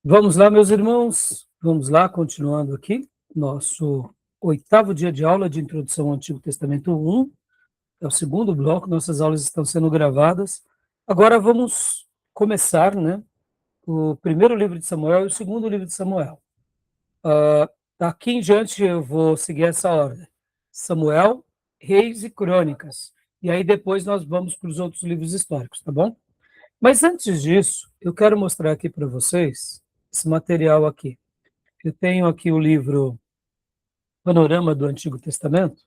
Vamos lá, meus irmãos, vamos lá, continuando aqui, nosso 8º dia de aula de Introdução ao Antigo Testamento 1, é o segundo bloco, nossas aulas estão sendo gravadas. Agora vamos começar, né, o primeiro livro de Samuel e o segundo livro de Samuel. Daqui em diante eu vou seguir essa ordem: Samuel, Reis e Crônicas, e aí depois nós vamos para os outros livros históricos, tá bom? Mas antes disso, eu quero mostrar aqui para vocês esse material aqui. Eu tenho aqui o livro Panorama do Antigo Testamento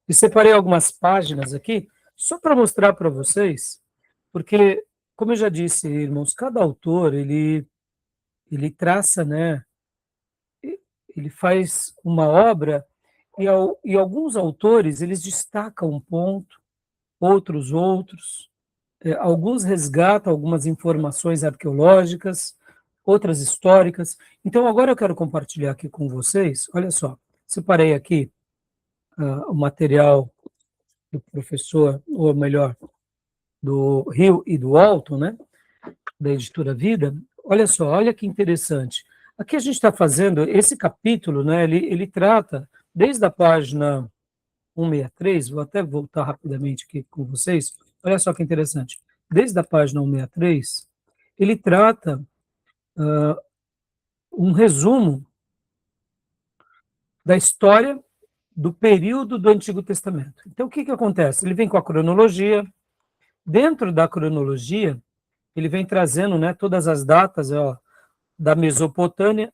e separei algumas páginas aqui só para mostrar para vocês, porque, como eu já disse, irmãos, cada autor, ele traça, né, ele faz uma obra e alguns autores, eles destacam um ponto, outros, alguns resgatam algumas informações arqueológicas, outras históricas. Então, agora eu quero compartilhar aqui com vocês, olha só, separei aqui o material do professor, ou melhor, do Rio e do Alto, né, da editora Vida. Olha só, olha que interessante. Aqui a gente está fazendo esse capítulo, né, ele trata, desde a página 163, vou até voltar rapidamente aqui com vocês, olha só que interessante. Desde a página 163, ele trata um resumo da história do período do Antigo Testamento. Então, o que acontece? Ele vem com a cronologia. Dentro da cronologia, ele vem trazendo, né, todas as datas, ó, da Mesopotâmia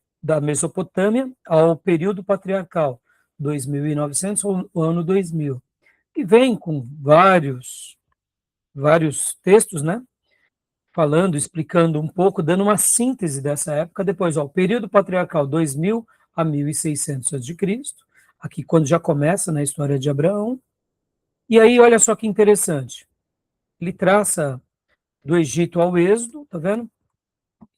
ao período patriarcal, 2900 ao ano 2000. E vem com vários textos, né, falando, explicando um pouco, dando uma síntese dessa época. Depois, ó, o período patriarcal, 2000 a 1600 a.C., aqui quando já começa na história de Abraão. E aí, olha só que interessante, ele traça do Egito ao Êxodo, tá vendo?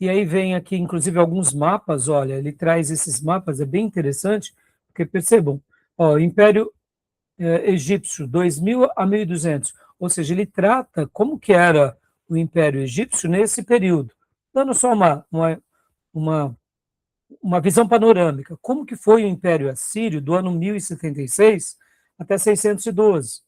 E aí vem aqui, inclusive, alguns mapas, olha, ele traz esses mapas, é bem interessante, porque percebam, ó, Império Egípcio, 2000 a 1200, ou seja, ele trata como que era o Império Egípcio nesse período, dando só uma visão panorâmica, como que foi o Império Assírio do ano 1076 até 612.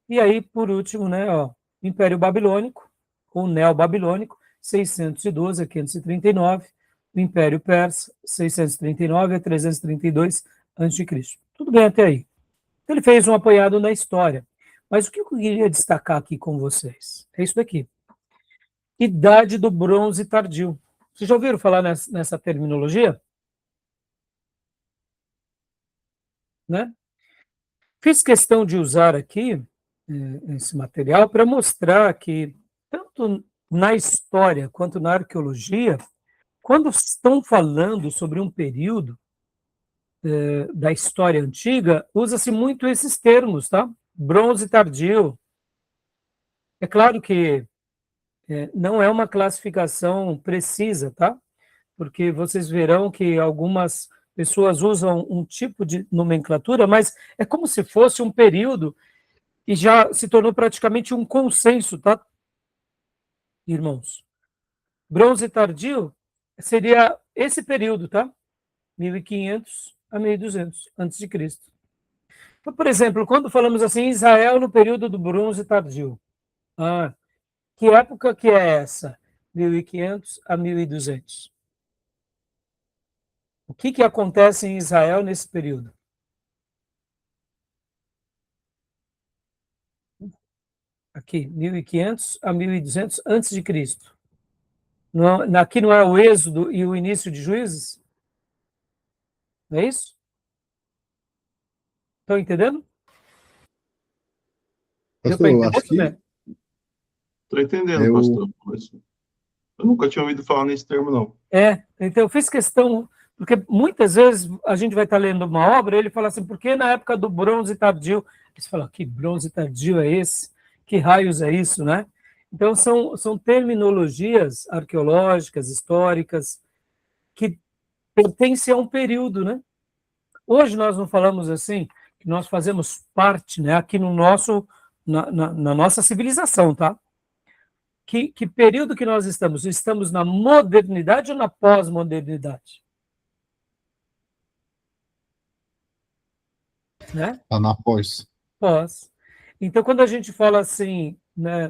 E aí, por último, né, ó, Império Babilônico, ou Neobabilônico, 612 a 539, o Império Persa, 639 a 332 a.C. Tudo bem até aí. Então, ele fez um apanhado na história. Mas o que eu queria destacar aqui com vocês? É isso daqui. Idade do Bronze Tardio. Vocês já ouviram falar nessa terminologia? Né? Fiz questão de usar aqui esse material para mostrar que, tanto na história quanto na arqueologia, quando estão falando sobre um período da história antiga, usa-se muito esses termos, tá? Bronze tardio. É claro que não é uma classificação precisa, tá? Porque vocês verão que algumas pessoas usam um tipo de nomenclatura, mas é como se fosse um período e já se tornou praticamente um consenso, tá, irmãos? Bronze tardio seria esse período, tá? 1500 a 1200 antes de Cristo. Então, por exemplo, quando falamos assim, Israel no período do Bronze tardio, que época que é essa? 1500 a 1200. O que acontece em Israel nesse período? Aqui, 1500 a 1200 antes de Cristo. Aqui não é o Êxodo e o início de Juízes? Não é isso? Estão entendendo? Deu para Pastor, eu entender acho que também? Estou entendendo, eu, pastor. Mas eu nunca tinha ouvido falar nesse termo, não. Então eu fiz questão, porque muitas vezes a gente vai estar lendo uma obra e ele fala assim, por que na época do bronze tardio? Você fala, que bronze tardio é esse? Que raios é isso, né? Então são terminologias arqueológicas, históricas, que pertencem a um período, né? Hoje nós não falamos assim, que nós fazemos parte, né, aqui no nosso, na nossa civilização, tá? Que período que nós estamos? Estamos na modernidade ou na pós-modernidade? Né? Tá na pós. Pós. Então, quando a gente fala assim, né,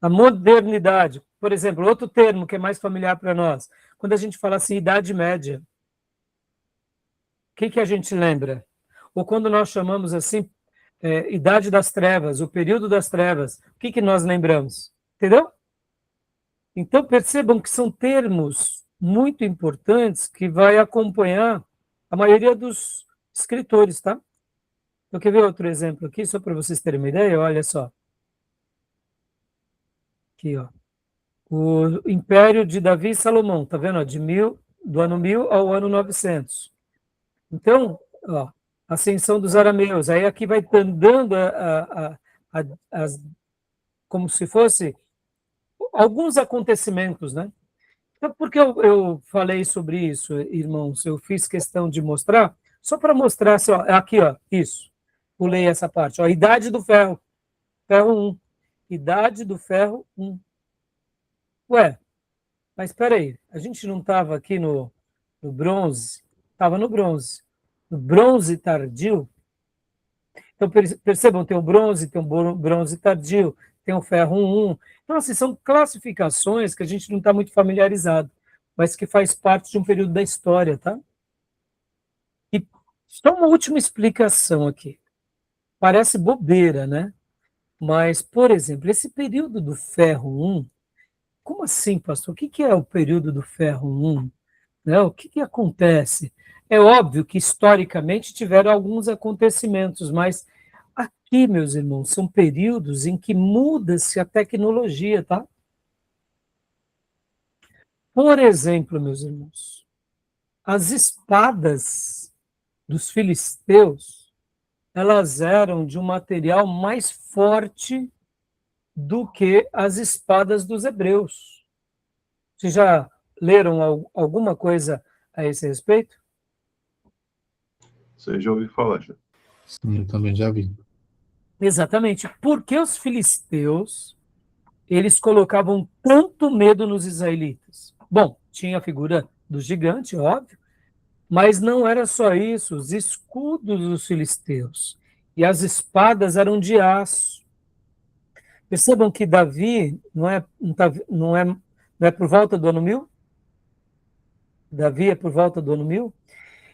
na modernidade, por exemplo, outro termo que é mais familiar para nós, quando a gente fala assim, Idade Média, o que a gente lembra? Ou quando nós chamamos assim, Idade das Trevas, o período das trevas, o que nós lembramos? Entendeu? Então, percebam que são termos muito importantes que vai acompanhar a maioria dos escritores, tá? Eu quero ver outro exemplo aqui, só para vocês terem uma ideia, olha só. Aqui, ó. O Império de Davi e Salomão, tá vendo? Do ano 1000 ao ano 900. Então, ó, ascensão dos arameus. Aí aqui vai andando como se fosse alguns acontecimentos, né? Então, por que eu falei sobre isso, irmãos? Eu fiz questão de mostrar, só para mostrar, assim, ó, aqui, ó, isso. Pulei essa parte, ó, Idade do Ferro, Ferro 1. Idade do Ferro 1. Ué, mas espera aí, a gente não estava aqui no bronze? Estava no bronze. No bronze tardio. Então, percebam, tem o bronze, tem o bronze tardio, tem o ferro 1. Então, assim, são classificações que a gente não está muito familiarizado, mas que faz parte de um período da história, tá? E só uma última explicação aqui. Parece bobeira, né? Mas, por exemplo, esse período do ferro 1, como assim, pastor? O que é o período do ferro 1? Né? O que acontece? É óbvio que historicamente tiveram alguns acontecimentos, mas aqui, meus irmãos, são períodos em que muda-se a tecnologia, tá? Por exemplo, meus irmãos, as espadas dos filisteus, elas eram de um material mais forte do que as espadas dos hebreus. Vocês já leram alguma coisa a esse respeito? Você já ouviu falar, já. Sim, eu também já vi. Exatamente. Porque os filisteus, eles colocavam tanto medo nos israelitas? Bom, tinha a figura do gigante, óbvio, mas não era só isso, os escudos dos filisteus e as espadas eram de aço. Percebam que Davi não é por volta do ano 1000? Davi é por volta do ano 1000?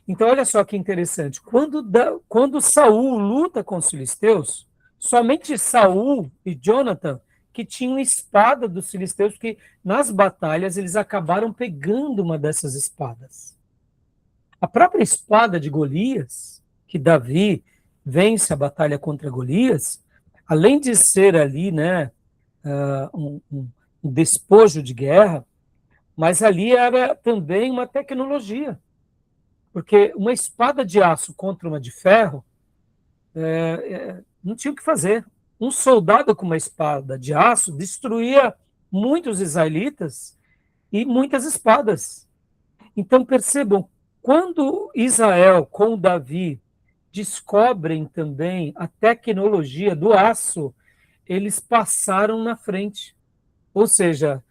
Então, olha só que interessante. Quando Saul luta com os filisteus, somente Saul e Jonathan que tinham espada dos filisteus, que nas batalhas eles acabaram pegando uma dessas espadas. A própria espada de Golias, que Davi vence a batalha contra Golias, além de ser ali, né, um despojo de guerra, mas ali era também uma tecnologia. Porque uma espada de aço contra uma de ferro, não tinha o que fazer. Um soldado com uma espada de aço destruía muitos israelitas e muitas espadas. Então, percebam, quando Israel com Davi descobrem também a tecnologia do aço, eles passaram na frente. Ou seja,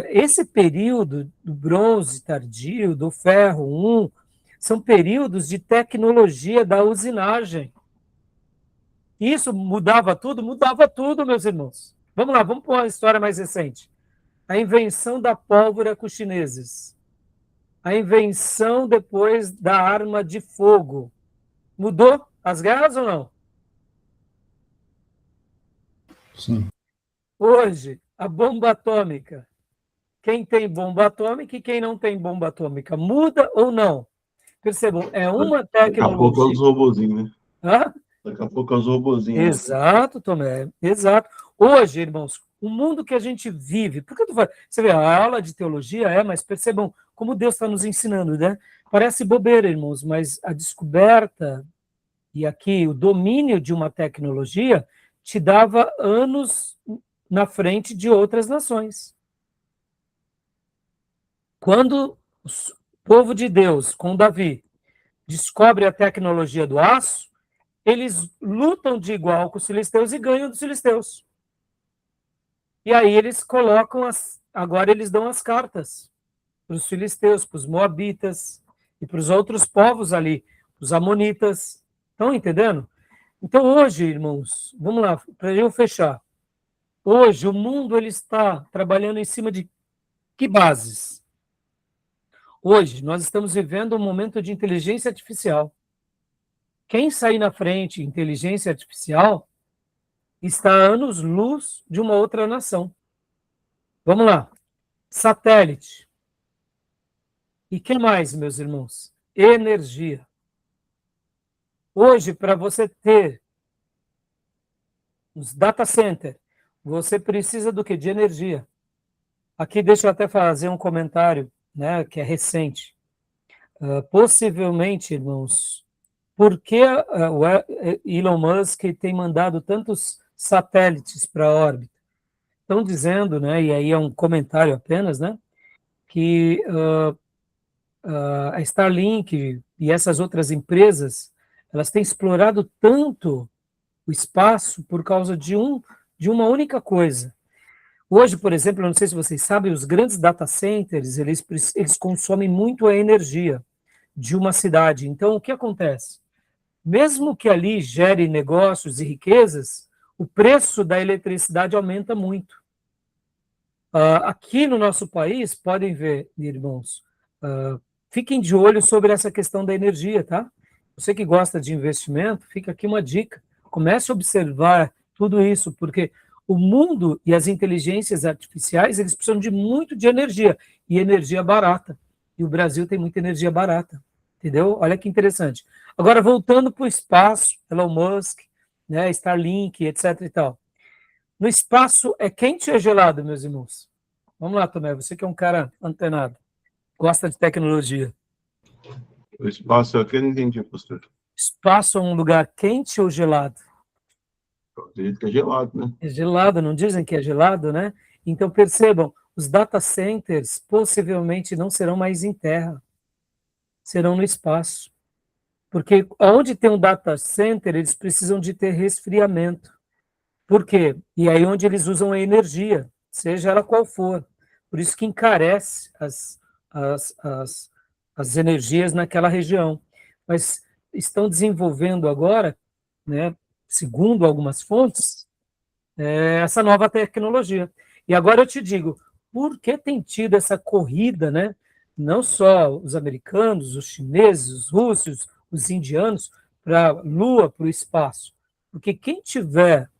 esse período do bronze tardio, do ferro 1, são períodos de tecnologia da usinagem. Isso mudava tudo? Mudava tudo, meus irmãos. Vamos lá, vamos para uma história mais recente. A invenção da pólvora com os chineses. A invenção depois da arma de fogo. Mudou as guerras ou não? Sim. Hoje, a bomba atômica. Quem tem bomba atômica e quem não tem bomba atômica. Muda ou não? Percebam, é uma tecnologia. Daqui a pouco é os robozinhos, né? Hã? Daqui a pouco é os robozinhos. Exato, Tomé, exato. Hoje, irmãos, o mundo que a gente vive, por que tu vai? Você vê, a aula de teologia mas percebam como Deus está nos ensinando, né? Parece bobeira, irmãos, mas a descoberta e aqui o domínio de uma tecnologia te dava anos na frente de outras nações. Quando o povo de Deus, com Davi, descobre a tecnologia do aço, eles lutam de igual com os filisteus e ganham dos filisteus. E aí eles colocam, agora eles dão as cartas para os filisteus, para os moabitas e para os outros povos ali, os amonitas. Estão entendendo? Então hoje, irmãos, vamos lá, para eu fechar. Hoje o mundo ele está trabalhando em cima de que bases? Hoje nós estamos vivendo um momento de inteligência artificial. Quem sair na frente, inteligência artificial, está a anos-luz de uma outra nação. Vamos lá. Satélite. E que mais, meus irmãos? Energia. Hoje, para você ter os data center, você precisa do que? De energia. Aqui deixa eu até fazer um comentário, né, que é recente. Possivelmente, irmãos, por que o Elon Musk tem mandado tantos satélites para a órbita? Estão dizendo, né, e aí é um comentário apenas, né, que a Starlink e essas outras empresas, elas têm explorado tanto o espaço por causa de uma única coisa. Hoje, por exemplo, eu não sei se vocês sabem, os grandes data centers, eles consomem muito a energia de uma cidade. Então, o que acontece? Mesmo que ali gere negócios e riquezas, o preço da eletricidade aumenta muito. Aqui no nosso país, podem ver, irmãos, fiquem de olho sobre essa questão da energia, tá? Você que gosta de investimento, fica aqui uma dica. Comece a observar tudo isso, porque o mundo e as inteligências artificiais, eles precisam de muito de energia, e energia barata. E o Brasil tem muita energia barata, entendeu? Olha que interessante. Agora, voltando para o espaço, Elon Musk, né, Starlink, etc. e tal. No espaço, é quente ou é gelado, meus irmãos? Vamos lá, Tomé, você que é um cara antenado, gosta de tecnologia. O espaço aqui eu não entendi, pastor. Espaço é um lugar quente ou gelado? Eu acredito que é gelado, né? É gelado, não dizem que é gelado, né? Então, percebam, os data centers possivelmente não serão mais em terra, serão no espaço. Porque onde tem um data center, eles precisam de ter resfriamento. Por quê? E aí onde eles usam a energia, seja ela qual for. Por isso que encarece as energias naquela região. Mas estão desenvolvendo agora, né, segundo algumas fontes, essa nova tecnologia. E agora eu te digo, por que tem tido essa corrida, né? Não só os americanos, os chineses, os russos, os indianos, para a Lua, para o espaço? Porque quem tiver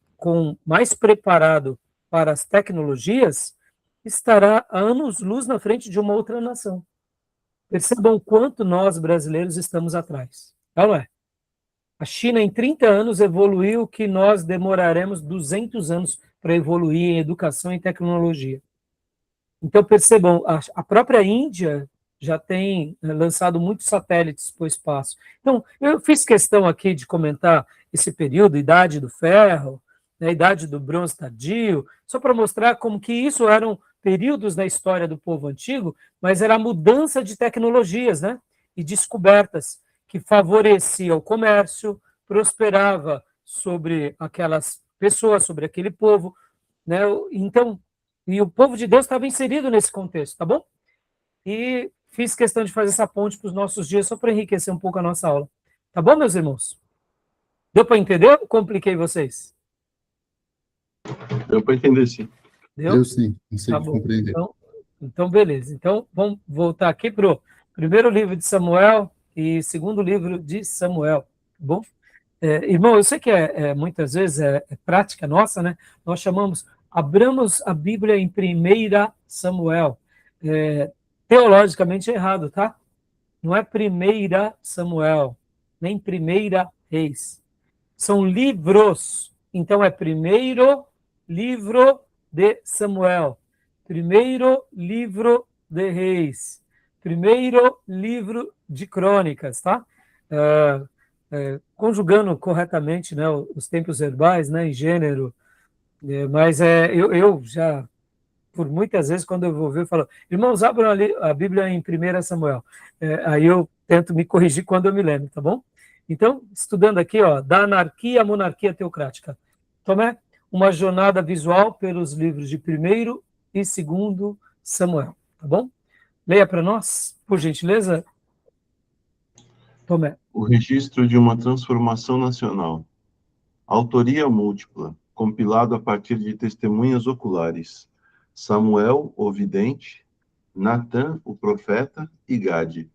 mais preparado para as tecnologias estará a anos-luz na frente de uma outra nação. Percebam o quanto nós, brasileiros, estamos atrás. Não é? A China, em 30 anos, evoluiu que nós demoraremos 200 anos para evoluir em educação e tecnologia. Então, percebam, a própria Índia já tem lançado muitos satélites para o espaço. Então, eu fiz questão aqui de comentar esse período, Idade do Ferro, né, Idade do Bronze Tardio, só para mostrar como que isso eram períodos na história do povo antigo, mas era a mudança de tecnologias, né, e descobertas que favorecia o comércio, prosperava sobre aquelas pessoas, sobre aquele povo, né? Então, e o povo de Deus estava inserido nesse contexto, tá bom? E fiz questão de fazer essa ponte para os nossos dias, só para enriquecer um pouco a nossa aula. Tá bom, meus irmãos? Deu para entender ou compliquei vocês? Deu para entender, sim. Deu? Eu sim, consegui Tá bom. compreender. Então, beleza. Então, vamos voltar aqui para o primeiro livro de Samuel e segundo livro de Samuel, tá bom? Irmão, eu sei que muitas vezes é prática nossa, né? Nós abramos a Bíblia em 1 Samuel. Teologicamente é errado, tá? Não é 1 Samuel, nem 1 Reis. São livros. Então é primeiro livro de Samuel, primeiro livro de Reis, primeiro livro de Crônicas, tá? Conjugando corretamente, né, os tempos verbais, né, em gênero, mas eu já, por muitas vezes, quando eu vou ver, eu falo, irmãos, abram a Bíblia em 1 Samuel. Aí eu tento me corrigir quando eu me lembro, tá bom? Então, estudando aqui, ó, da anarquia à monarquia teocrática. Tomé, uma jornada visual pelos livros de 1º e 2º Samuel, tá bom? Leia para nós, por gentileza, Tomé. O registro de uma transformação nacional. Autoria múltipla, compilado a partir de testemunhas oculares. Samuel, o vidente, Natã, o profeta, e Gade.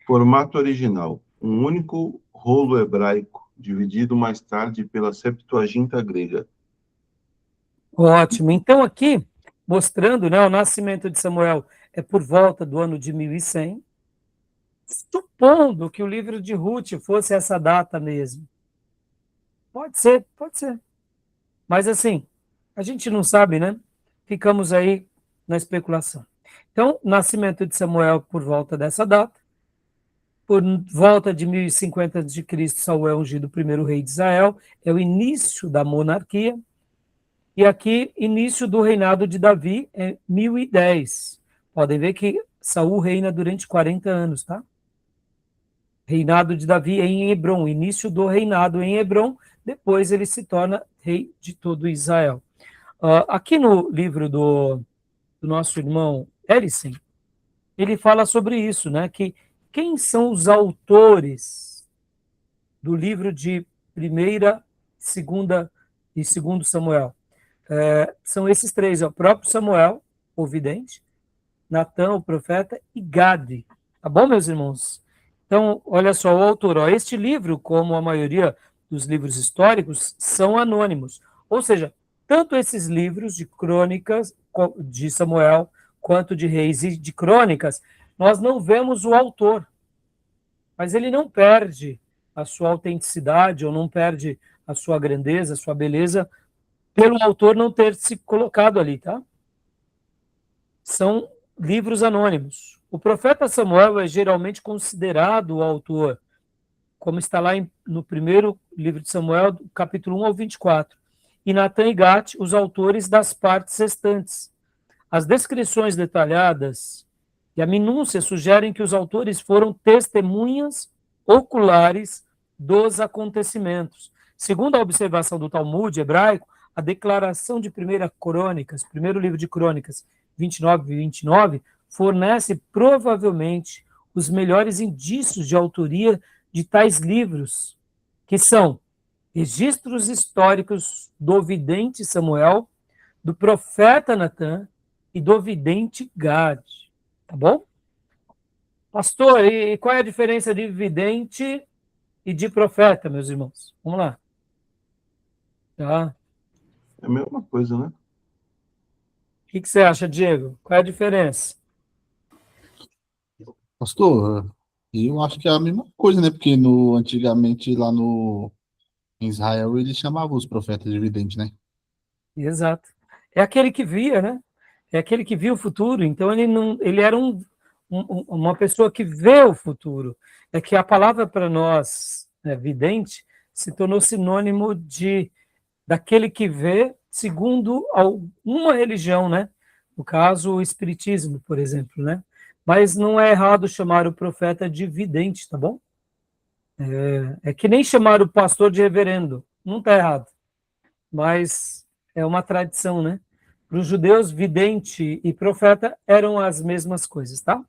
Formato original, um único rolo hebraico, dividido mais tarde pela Septuaginta grega. Ótimo. Então, aqui, mostrando, né, o nascimento de Samuel é por volta do ano de 1100, supondo que o livro de Ruth fosse essa data mesmo. Pode ser, pode ser. Mas, assim, a gente não sabe, né? Ficamos aí na especulação. Então, nascimento de Samuel por volta dessa data. Por volta de 1050 a.C., Saul é ungido o primeiro rei de Israel. É o início da monarquia. E aqui, início do reinado de Davi, é 1010. Podem ver que Saul reina durante 40 anos, tá? Reinado de Davi em Hebrom, início do reinado em Hebrom, depois ele se torna rei de todo Israel. Aqui no livro do nosso irmão Ellison, ele fala sobre isso, né? Que quem são os autores do livro de 1ª, 2ª e 2º Samuel? São esses três, o próprio Samuel, o vidente, Natã, o profeta, e Gade. Tá bom, meus irmãos? Então, olha só, o autor, este livro, como a maioria dos livros históricos, são anônimos. Ou seja, tanto esses livros de crônicas de Samuel, quanto de Reis e de crônicas, nós não vemos o autor. Mas ele não perde a sua autenticidade, ou não perde a sua grandeza, a sua beleza, pelo autor não ter se colocado ali, tá? São livros anônimos. O profeta Samuel é geralmente considerado o autor, como está lá no primeiro livro de Samuel, capítulo 1 ao 24. E Natã e Gate, os autores das partes restantes. As descrições detalhadas e a minúcia sugerem que os autores foram testemunhas oculares dos acontecimentos. Segundo a observação do Talmud hebraico, a declaração de 1ª Crônicas, primeiro livro de Crônicas, 29 e 29, fornece provavelmente os melhores indícios de autoria de tais livros, que são registros históricos do vidente Samuel, do profeta Natã e do vidente Gade. Tá bom? Pastor, e qual é a diferença de vidente e de profeta, meus irmãos? Vamos lá. Tá. É a mesma coisa, né? O que você acha, Diego? Qual é a diferença? Pastor, eu acho que é a mesma coisa, né? Porque antigamente lá em Israel eles chamavam os profetas de vidente, né? Exato. É aquele que via, né? É aquele que via o futuro. Então ele era uma pessoa que vê o futuro. É que a palavra para nós, né, vidente, se tornou sinônimo daquele que vê segundo alguma religião, né? No caso, o espiritismo, por exemplo, né? Mas não é errado chamar o profeta de vidente, tá bom? É que nem chamar o pastor de reverendo. Não está errado. Mas é uma tradição, né? Para os judeus, vidente e profeta eram as mesmas coisas, tá?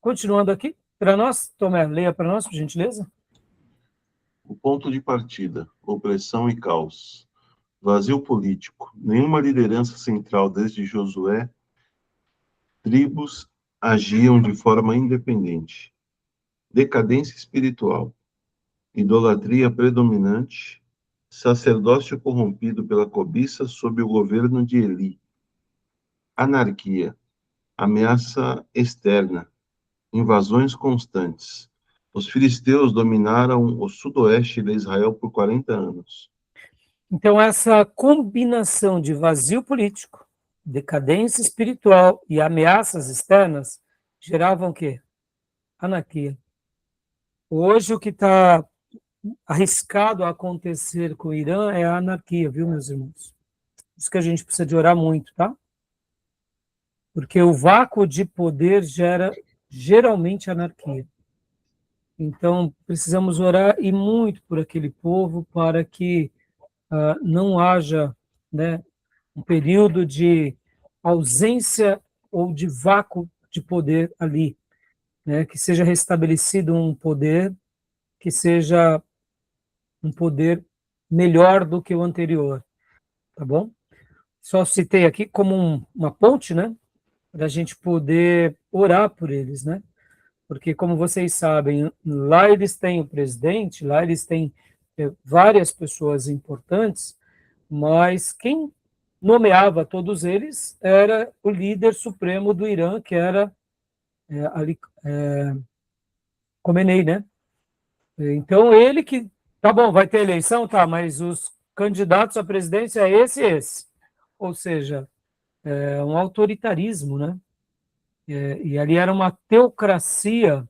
Continuando aqui, para nós, Tomé, leia para nós, por gentileza. O ponto de partida, opressão e caos. Vazio político. Nenhuma liderança central desde Josué. Tribos agiam de forma independente. Decadência espiritual. Idolatria predominante. Sacerdócio corrompido pela cobiça sob o governo de Eli. Anarquia. Ameaça externa. Invasões constantes. Os filisteus dominaram o sudoeste de Israel por 40 anos. Então, essa combinação de vazio político, decadência espiritual e ameaças externas geravam o quê? Anarquia. Hoje, o que está arriscado a acontecer com o Irã é a anarquia, viu, meus irmãos? Isso que a gente precisa de orar muito, tá? Porque o vácuo de poder gera geralmente anarquia. Então, precisamos orar e muito por aquele povo para que não haja, né, um período de ausência ou de vácuo de poder ali, né, que seja restabelecido um poder que seja um poder melhor do que o anterior, tá bom? Só citei aqui como uma ponte, né, para a gente poder orar por eles, né? Porque, como vocês sabem, lá eles têm o presidente, lá eles têm várias pessoas importantes, mas quem nomeava todos eles era o líder supremo do Irã, que era Ali Khomeini, né? Então, ele que, tá bom, vai ter eleição, tá, mas os candidatos à presidência é esse e esse. Ou seja, é um autoritarismo, né? E ali era uma teocracia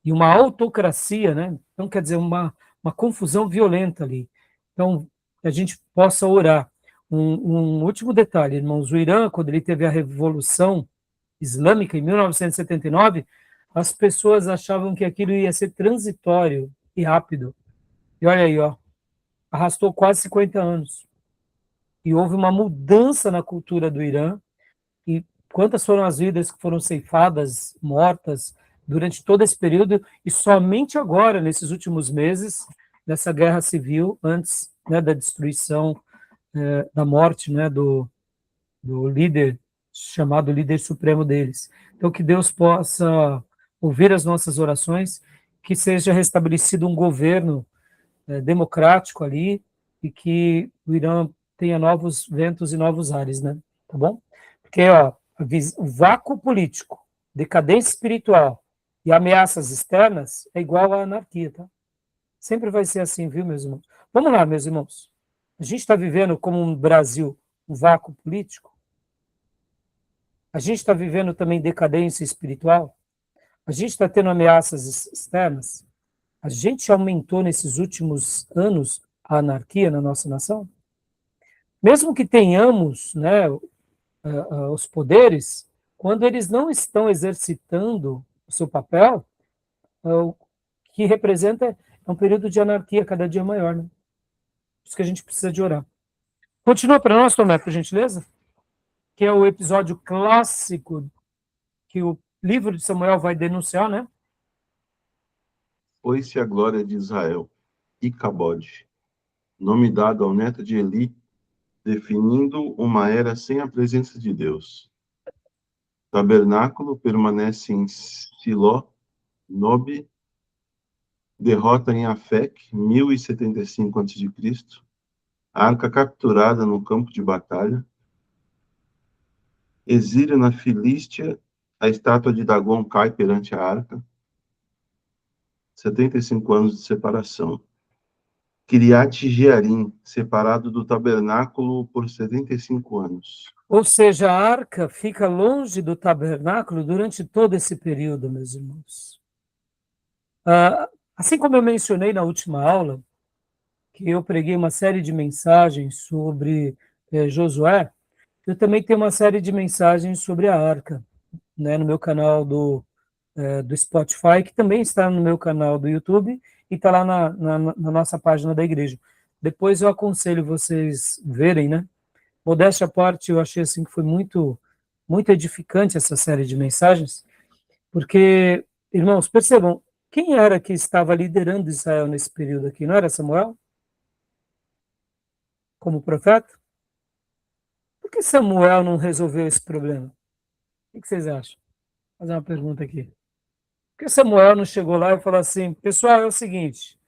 e uma autocracia, né? Então, quer dizer, uma confusão violenta ali. Então, que a gente possa orar. Um último detalhe, irmãos, o Irã, quando ele teve a Revolução Islâmica, em 1979, as pessoas achavam que aquilo ia ser transitório e rápido. E olha aí, ó, arrastou quase 50 anos. E houve uma mudança na cultura do Irã, e quantas foram as vidas que foram ceifadas, mortas, durante todo esse período, e somente agora, nesses últimos meses, dessa guerra civil, antes, né, da destruição, da morte, né, do líder, chamado líder supremo deles. Então, que Deus possa ouvir as nossas orações, que seja restabelecido um governo democrático ali, e que o Irã tenha novos ventos e novos ares, né? Tá bom? Porque, ó, o vácuo político, decadência espiritual e ameaças externas é igual à anarquia, tá? Sempre vai ser assim, viu, meus irmãos? Vamos lá, meus irmãos. A gente está vivendo como um Brasil, um vácuo político. A gente está vivendo também decadência espiritual. A gente está tendo ameaças externas. A gente aumentou nesses últimos anos a anarquia na nossa nação. Mesmo que tenhamos, né, os poderes, quando eles não estão exercitando o seu papel, o que representa é um período de anarquia cada dia maior, né? Por isso que a gente precisa de orar. Continua para nós, Tomé, por gentileza, que é o episódio clássico que o livro de Samuel vai denunciar, né? Foi-se a glória de Israel, Icabode, nome dado ao neto de Eli, definindo uma era sem a presença de Deus. Tabernáculo permanece em Siló, Nobe, derrota em Afec, 1075 a.C., arca capturada no campo de batalha, exílio na Filístia, a estátua de Dagon cai perante a arca, 75 anos de separação. Kiriat Jearim, separado do tabernáculo por 75 anos. Ou seja, a arca fica longe do tabernáculo durante todo esse período, meus irmãos. Assim como eu mencionei na última aula, que eu preguei uma série de mensagens sobre Josué, eu também tenho uma série de mensagens sobre a arca, né, no meu canal do Spotify, que também está no meu canal do YouTube e está lá na nossa página da igreja. Depois eu aconselho vocês verem, né? Modéstia à parte, eu achei assim que foi muito, muito edificante essa série de mensagens, porque, irmãos, percebam, quem era que estava liderando Israel nesse período aqui? Não era Samuel? Como profeta? Por que Samuel não resolveu esse problema? O que vocês acham? Vou fazer uma pergunta aqui. Por que Samuel não chegou lá e falou assim, pessoal, é o seguinte,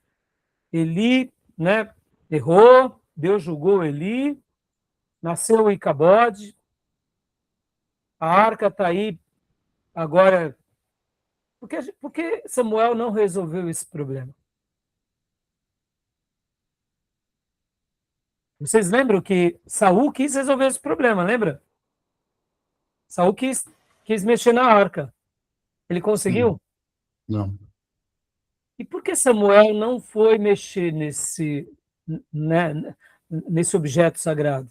Eli, né, errou, Deus julgou Eli, nasceu o Icabode, a arca está aí, agora... Por que Samuel não resolveu esse problema? Vocês lembram que Saul quis resolver esse problema, lembra? Saul quis mexer na arca. Ele conseguiu? Não. E por que Samuel não foi mexer nesse objeto sagrado?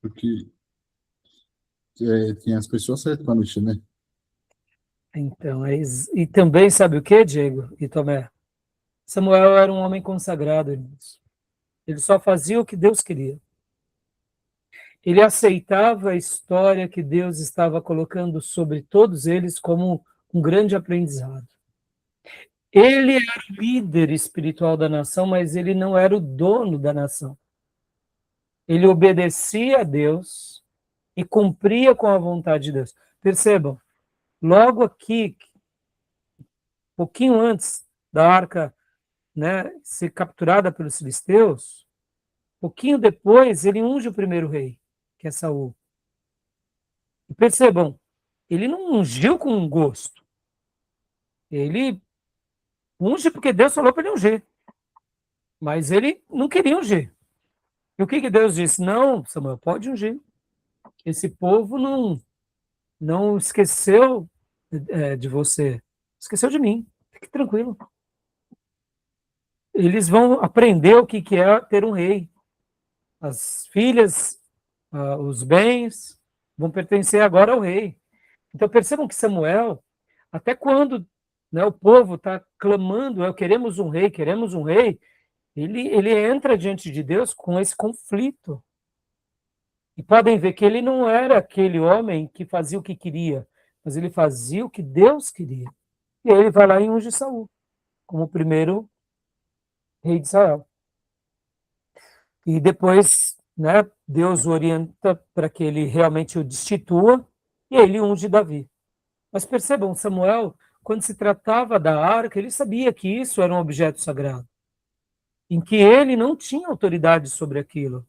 Porque tinha as pessoas certas para mexer, né? Então, e também sabe o que, Diego e Tomé? Samuel era um homem consagrado, irmãos. Ele só fazia o que Deus queria. Ele aceitava a história que Deus estava colocando sobre todos eles como um grande aprendizado. Ele era o líder espiritual da nação, mas ele não era o dono da nação. Ele obedecia a Deus e cumpria com a vontade de Deus. Percebam, logo aqui, pouquinho antes da arca, né, ser capturada pelos filisteus, pouquinho depois ele unge o primeiro rei, que é Saul. E percebam, ele não ungiu com gosto. Ele unge porque Deus falou para ele ungir. Mas ele não queria ungir. E o que Deus disse? Não, Samuel, pode ungir. Esse povo não esqueceu de você. Esqueceu de mim. Fique tranquilo. Eles vão aprender o que é ter um rei. As filhas, os bens, vão pertencer agora ao rei. Então percebam que Samuel, até quando, né, o povo está clamando, queremos um rei, ele entra diante de Deus com esse conflito. E podem ver que ele não era aquele homem que fazia o que queria, mas ele fazia o que Deus queria. E aí ele vai lá e unge Saul como o primeiro rei de Israel. E depois, né, Deus orienta para que ele realmente o destitua, e aí ele unge Davi. Mas percebam, Samuel, quando se tratava da arca, ele sabia que isso era um objeto sagrado, em que ele não tinha autoridade sobre aquilo.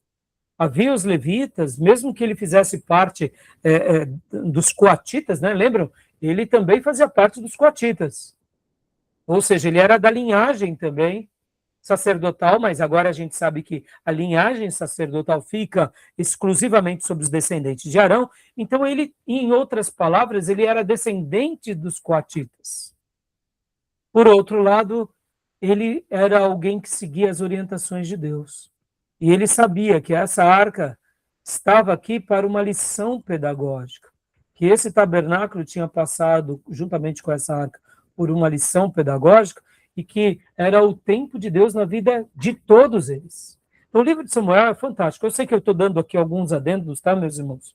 Havia os levitas, mesmo que ele fizesse parte dos coatitas, né, lembram? Ele também fazia parte dos coatitas. Ou seja, ele era da linhagem também sacerdotal, mas agora a gente sabe que a linhagem sacerdotal fica exclusivamente sobre os descendentes de Arão. Então ele, em outras palavras, ele era descendente dos coatitas. Por outro lado, ele era alguém que seguia as orientações de Deus. E ele sabia que essa arca estava aqui para uma lição pedagógica, que esse tabernáculo tinha passado, juntamente com essa arca, por uma lição pedagógica, e que era o tempo de Deus na vida de todos eles. Então, o livro de Samuel é fantástico. Eu sei que eu estou dando aqui alguns adendos, tá, meus irmãos?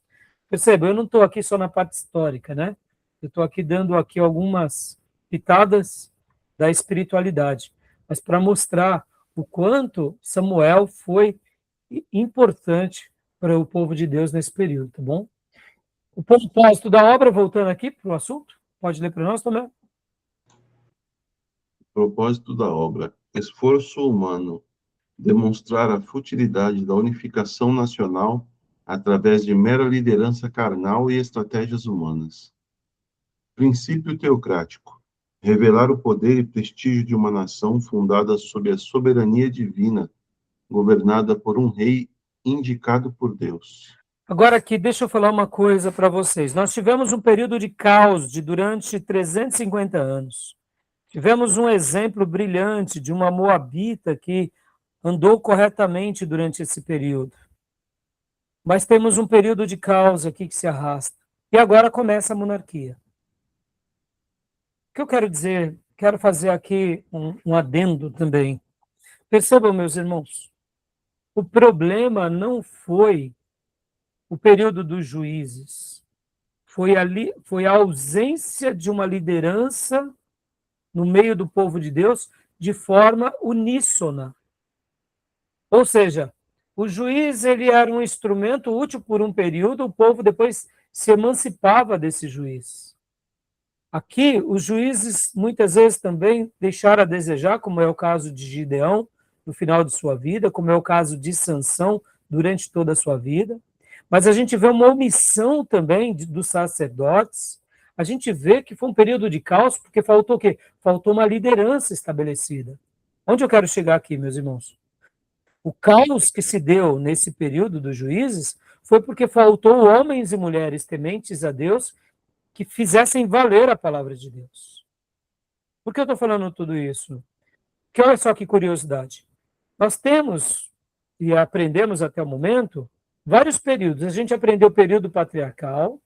Perceba, eu não estou aqui só na parte histórica, né? Eu estou aqui dando aqui algumas pitadas da espiritualidade, mas para mostrar o quanto Samuel foi importante para o povo de Deus nesse período, tá bom? O propósito da obra, voltando aqui para o assunto, pode ler para nós também? Propósito da obra: esforço humano, demonstrar a futilidade da unificação nacional através de mera liderança carnal e estratégias humanas. Princípio teocrático: revelar o poder e prestígio de uma nação fundada sob a soberania divina, governada por um rei indicado por Deus. Agora aqui, deixa eu falar uma coisa para vocês. Nós tivemos um período de caos durante 350 anos. Tivemos um exemplo brilhante de uma moabita que andou corretamente durante esse período. Mas temos um período de caos aqui que se arrasta. E agora começa a monarquia. O que eu quero dizer? Quero fazer aqui um adendo também. Percebam, meus irmãos, o problema não foi o período dos juízes. Foi a ausência de uma liderança no meio do povo de Deus de forma uníssona. Ou seja, o juiz ele era um instrumento útil por um período, o povo depois se emancipava desse juiz. Aqui, os juízes muitas vezes também deixaram a desejar, como é o caso de Gideão, no final de sua vida, como é o caso de Sansão, durante toda a sua vida. Mas a gente vê uma omissão também dos sacerdotes. A gente vê que foi um período de caos, porque faltou o quê? Faltou uma liderança estabelecida. Onde eu quero chegar aqui, meus irmãos? O caos que se deu nesse período dos juízes foi porque faltou homens e mulheres tementes a Deus que fizessem valer a palavra de Deus. Por que eu estou falando tudo isso? Porque olha só que curiosidade. Nós temos, e aprendemos até o momento, vários períodos. A gente aprendeu o período patriarcal,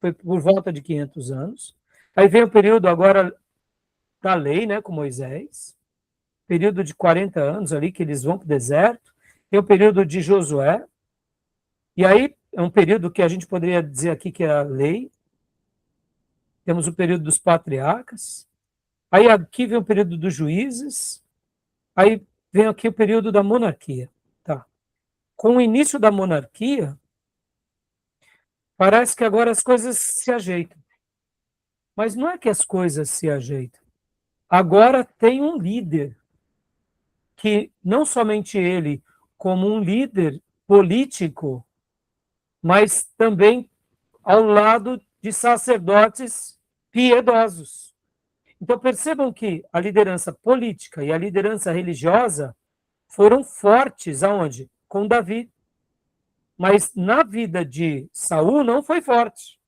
foi por volta de 500 anos. Aí vem o período agora da lei, né, com Moisés. período de 40 anos ali, que eles vão para o deserto, tem o período de Josué, e aí é um período que a gente poderia dizer aqui que é a lei, temos o período dos patriarcas, aí aqui vem o período dos juízes, aí vem aqui o período da monarquia. Tá. Com o início da monarquia, parece que agora as coisas se ajeitam. Mas não é que as coisas se ajeitam. Agora tem um líder, que não somente ele, como um líder político, mas também ao lado de sacerdotes piedosos. Então percebam que a liderança política e a liderança religiosa foram fortes aonde? Com Davi. Mas na vida de Saul não foi forte.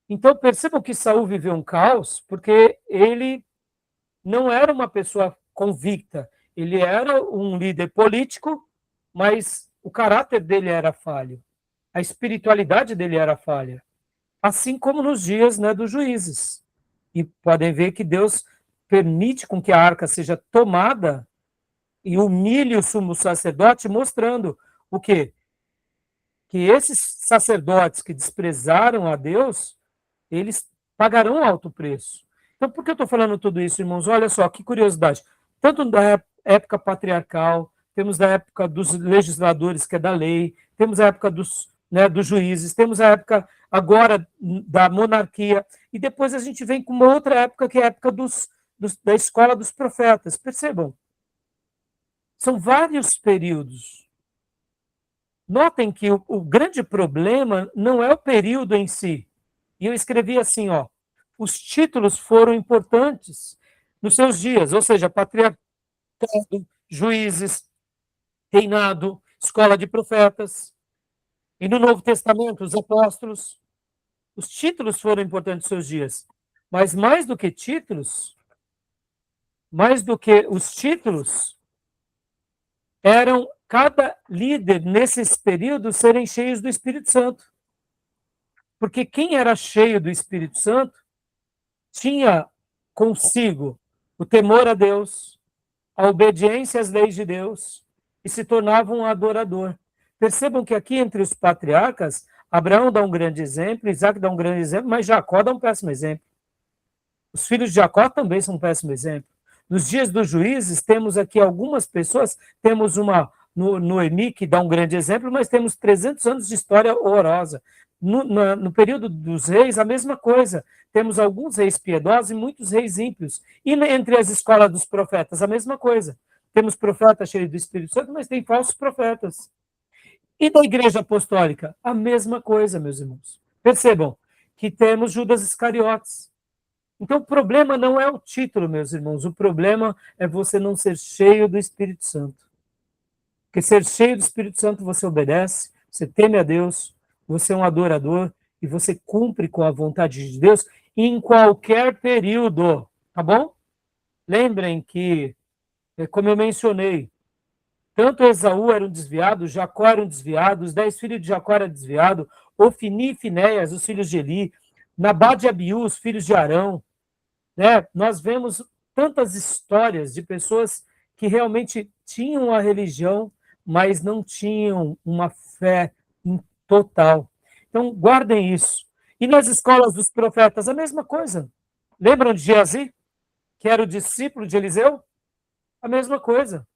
Então percebam que Saul viveu um caos porque ele não era uma pessoa convicta. Ele era um líder político, mas o caráter dele era falho. A espiritualidade dele era falha. Assim como nos dias, né, dos juízes. E podem ver que Deus permite com que a arca seja tomada e humilhe o sumo sacerdote, mostrando o quê? Que esses sacerdotes que desprezaram a Deus, eles pagarão alto preço. Então, por que eu estou falando tudo isso, irmãos? Olha só, que curiosidade. Tanto da época patriarcal, temos a época dos legisladores, que é da lei, temos a época dos, né, dos juízes, temos a época agora da monarquia, e depois a gente vem com uma outra época, que é a época da escola dos profetas. Percebam? São vários períodos. Notem que o grande problema não é o período em si. E eu escrevi assim, ó, os títulos foram importantes nos seus dias, ou seja, patriarcado, juízes, reinado, escola de profetas. E no Novo Testamento, os apóstolos. Os títulos foram importantes nos seus dias. Mas mais do que títulos, mais do que os títulos, eram cada líder nesses períodos serem cheios do Espírito Santo. Porque quem era cheio do Espírito Santo tinha consigo o temor a Deus, a obediência às leis de Deus e se tornava um adorador. Percebam que aqui entre os patriarcas, Abraão dá um grande exemplo, Isaac dá um grande exemplo, mas Jacó dá um péssimo exemplo. Os filhos de Jacó também são um péssimo exemplo. Nos dias dos juízes, temos aqui algumas pessoas, temos uma Noemi, que dá um grande exemplo, mas temos 300 anos de história horrorosa. No período dos reis, a mesma coisa. Temos alguns reis piedosos e muitos reis ímpios. E entre as escolas dos profetas, a mesma coisa. Temos profetas cheios do Espírito Santo, mas tem falsos profetas. E da igreja apostólica? A mesma coisa, meus irmãos. Percebam que temos Judas Iscariotes. Então, o problema não é o título, meus irmãos. O problema é você não ser cheio do Espírito Santo. Porque ser cheio do Espírito Santo, você obedece, você teme a Deus, você é um adorador e você cumpre com a vontade de Deus em qualquer período, tá bom? Lembrem que, como eu mencionei, tanto Esaú era um desviado, Jacó era um desviado, os 10 filhos de Jacó eram desviados, Ofni e Finéias, os filhos de Eli, Nabade e Abiú, os filhos de Arão, né? Nós vemos tantas histórias de pessoas que realmente tinham a religião, mas não tinham uma fé total. Então, guardem isso. E nas escolas dos profetas, a mesma coisa. Lembram de Geazi, que era o discípulo de Eliseu? A mesma coisa.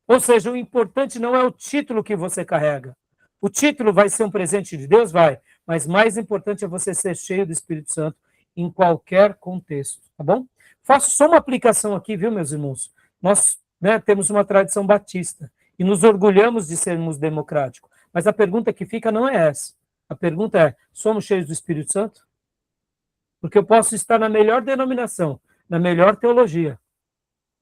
Ou seja, o importante não é o título que você carrega. O título vai ser um presente de Deus? Vai. Mas mais importante é você ser cheio do Espírito Santo em qualquer contexto, tá bom? Faço só uma aplicação aqui, viu, meus irmãos? Nós, né, temos uma tradição batista e nos orgulhamos de sermos democráticos. Mas a pergunta que fica não é essa. A pergunta é, somos cheios do Espírito Santo? Porque eu posso estar na melhor denominação, na melhor teologia,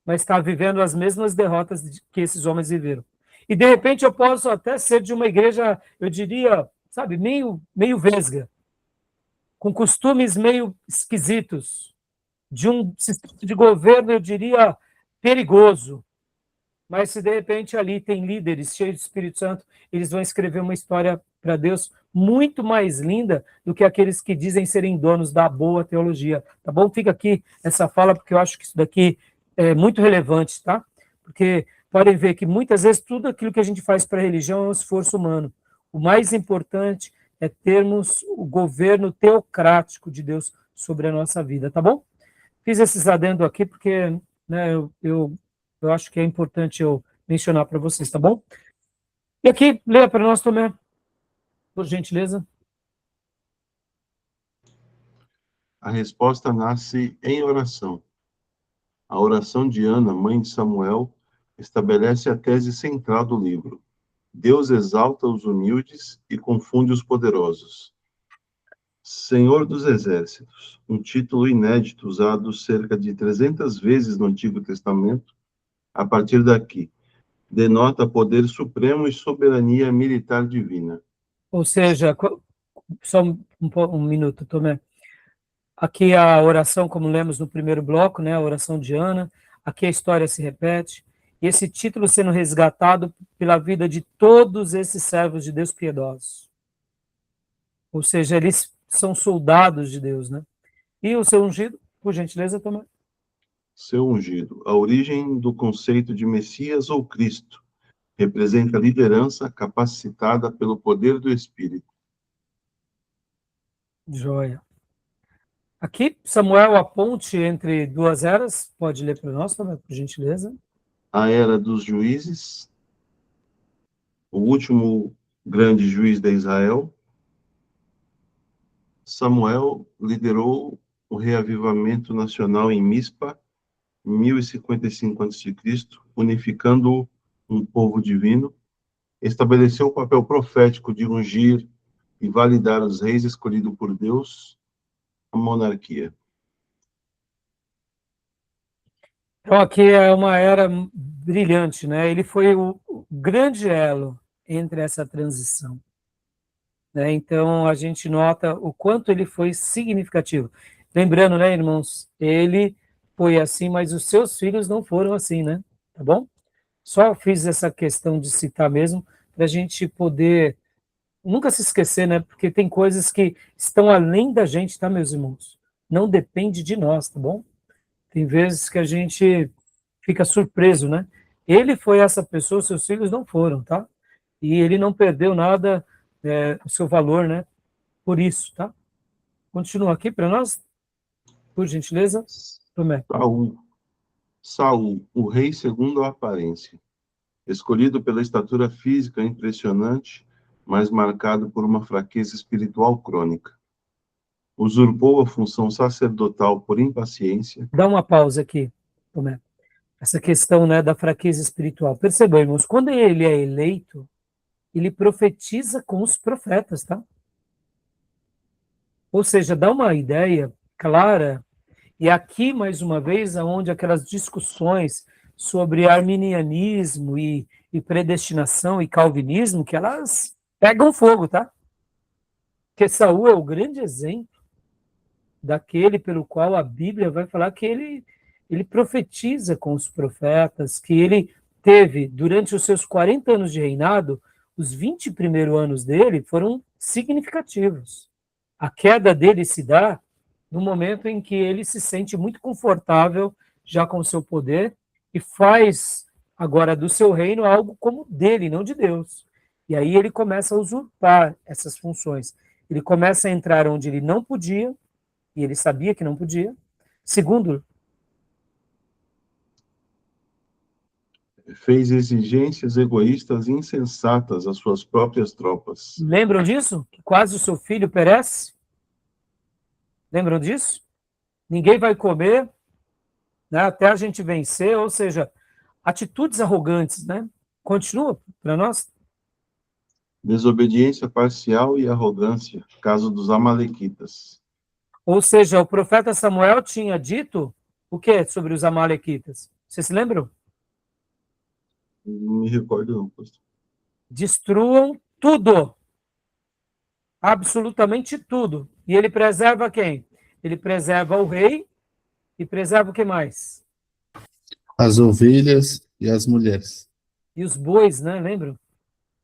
mas estar vivendo as mesmas derrotas que esses homens viveram. E, de repente, eu posso até ser de uma igreja, eu diria, sabe, meio vesga, com costumes meio esquisitos, de um sistema de governo, eu diria, perigoso. Mas se, de repente, ali tem líderes cheios do Espírito Santo, eles vão escrever uma história para Deus muito mais linda do que aqueles que dizem serem donos da boa teologia. Tá bom? Fica aqui essa fala, porque eu acho que isso daqui é muito relevante, tá? Porque podem ver que muitas vezes tudo aquilo que a gente faz para a religião é um esforço humano. O mais importante é termos o governo teocrático de Deus sobre a nossa vida, tá bom? Fiz esses adendo aqui porque, né, eu acho que é importante eu mencionar para vocês, tá bom? E aqui, leia para nós, Tomé, por gentileza. A resposta nasce em oração. A oração de Ana, mãe de Samuel, estabelece a tese central do livro. Deus exalta os humildes e confunde os poderosos. Senhor dos Exércitos, um título inédito usado cerca de 300 vezes no Antigo Testamento, a partir daqui, denota poder supremo e soberania militar divina. Ou seja, só um minuto, Tomé. Aqui a oração, como lemos no primeiro bloco, né, a oração de Ana, aqui a história se repete, e esse título sendo resgatado pela vida de todos esses servos de Deus piedosos. Ou seja, eles são soldados de Deus, né? E o seu ungido, por gentileza, Tomé. Seu ungido, a origem do conceito de Messias ou Cristo, representa a liderança capacitada pelo poder do Espírito. Joia. Aqui, Samuel, a ponte entre duas eras, pode ler para nós, Tomé, por gentileza. A era dos juízes, o último grande juiz de Israel, Samuel liderou o reavivamento nacional em Mispa, 1055 a.C., unificando um povo divino, estabeleceu o papel profético de ungir e validar os reis escolhidos por Deus, a monarquia. Então, aqui é uma era brilhante, né? Ele foi o grande elo entre essa transição, né? Então, a gente nota o quanto ele foi significativo. Lembrando, né, irmãos, ele foi assim, mas os seus filhos não foram assim, né? Tá bom? Só fiz essa questão de citar mesmo, para a gente poder nunca se esquecer, né? Porque tem coisas que estão além da gente, tá, meus irmãos? Não depende de nós, tá bom? Tem vezes que a gente fica surpreso, né? Ele foi essa pessoa, seus filhos não foram, tá? E ele não perdeu nada, o seu valor, né? Por isso, tá? Continua aqui para nós, por gentileza. Tomé. Saul, o rei segundo a aparência, escolhido pela estatura física impressionante, mas marcado por uma fraqueza espiritual crônica. Usurpou a função sacerdotal por impaciência. Dá uma pausa aqui, Tomé. Essa questão, né, da fraqueza espiritual. Percebam, irmãos, quando ele é eleito, ele profetiza com os profetas, tá? Ou seja, dá uma ideia clara, e aqui, mais uma vez, onde aquelas discussões sobre arminianismo e predestinação e calvinismo, que elas pegam fogo, tá? Porque Saul é o grande exemplo daquele pelo qual a Bíblia vai falar que ele profetiza com os profetas, que ele teve, durante os seus 40 anos de reinado, os 20 primeiros anos dele foram significativos. A queda dele se dá no momento em que ele se sente muito confortável já com o seu poder e faz agora do seu reino algo como dele, não de Deus. E aí ele começa a usurpar essas funções. Ele começa a entrar onde ele não podia, e ele sabia que não podia. Segundo, fez exigências egoístas e insensatas às suas próprias tropas. lembram disso? Que quase o seu filho perece? Lembram disso? Ninguém vai comer, né, até a gente vencer, ou seja, atitudes arrogantes, né? Continua para nós. Desobediência parcial e arrogância, caso dos amalequitas. Ou seja, o profeta Samuel tinha dito o que sobre os amalequitas? Vocês se lembram? Não me recordo não, pastor. Destruam tudo. Absolutamente tudo. E ele preserva quem? Ele preserva o rei e preserva o que mais? As ovelhas e as mulheres. E os bois, né? Lembram?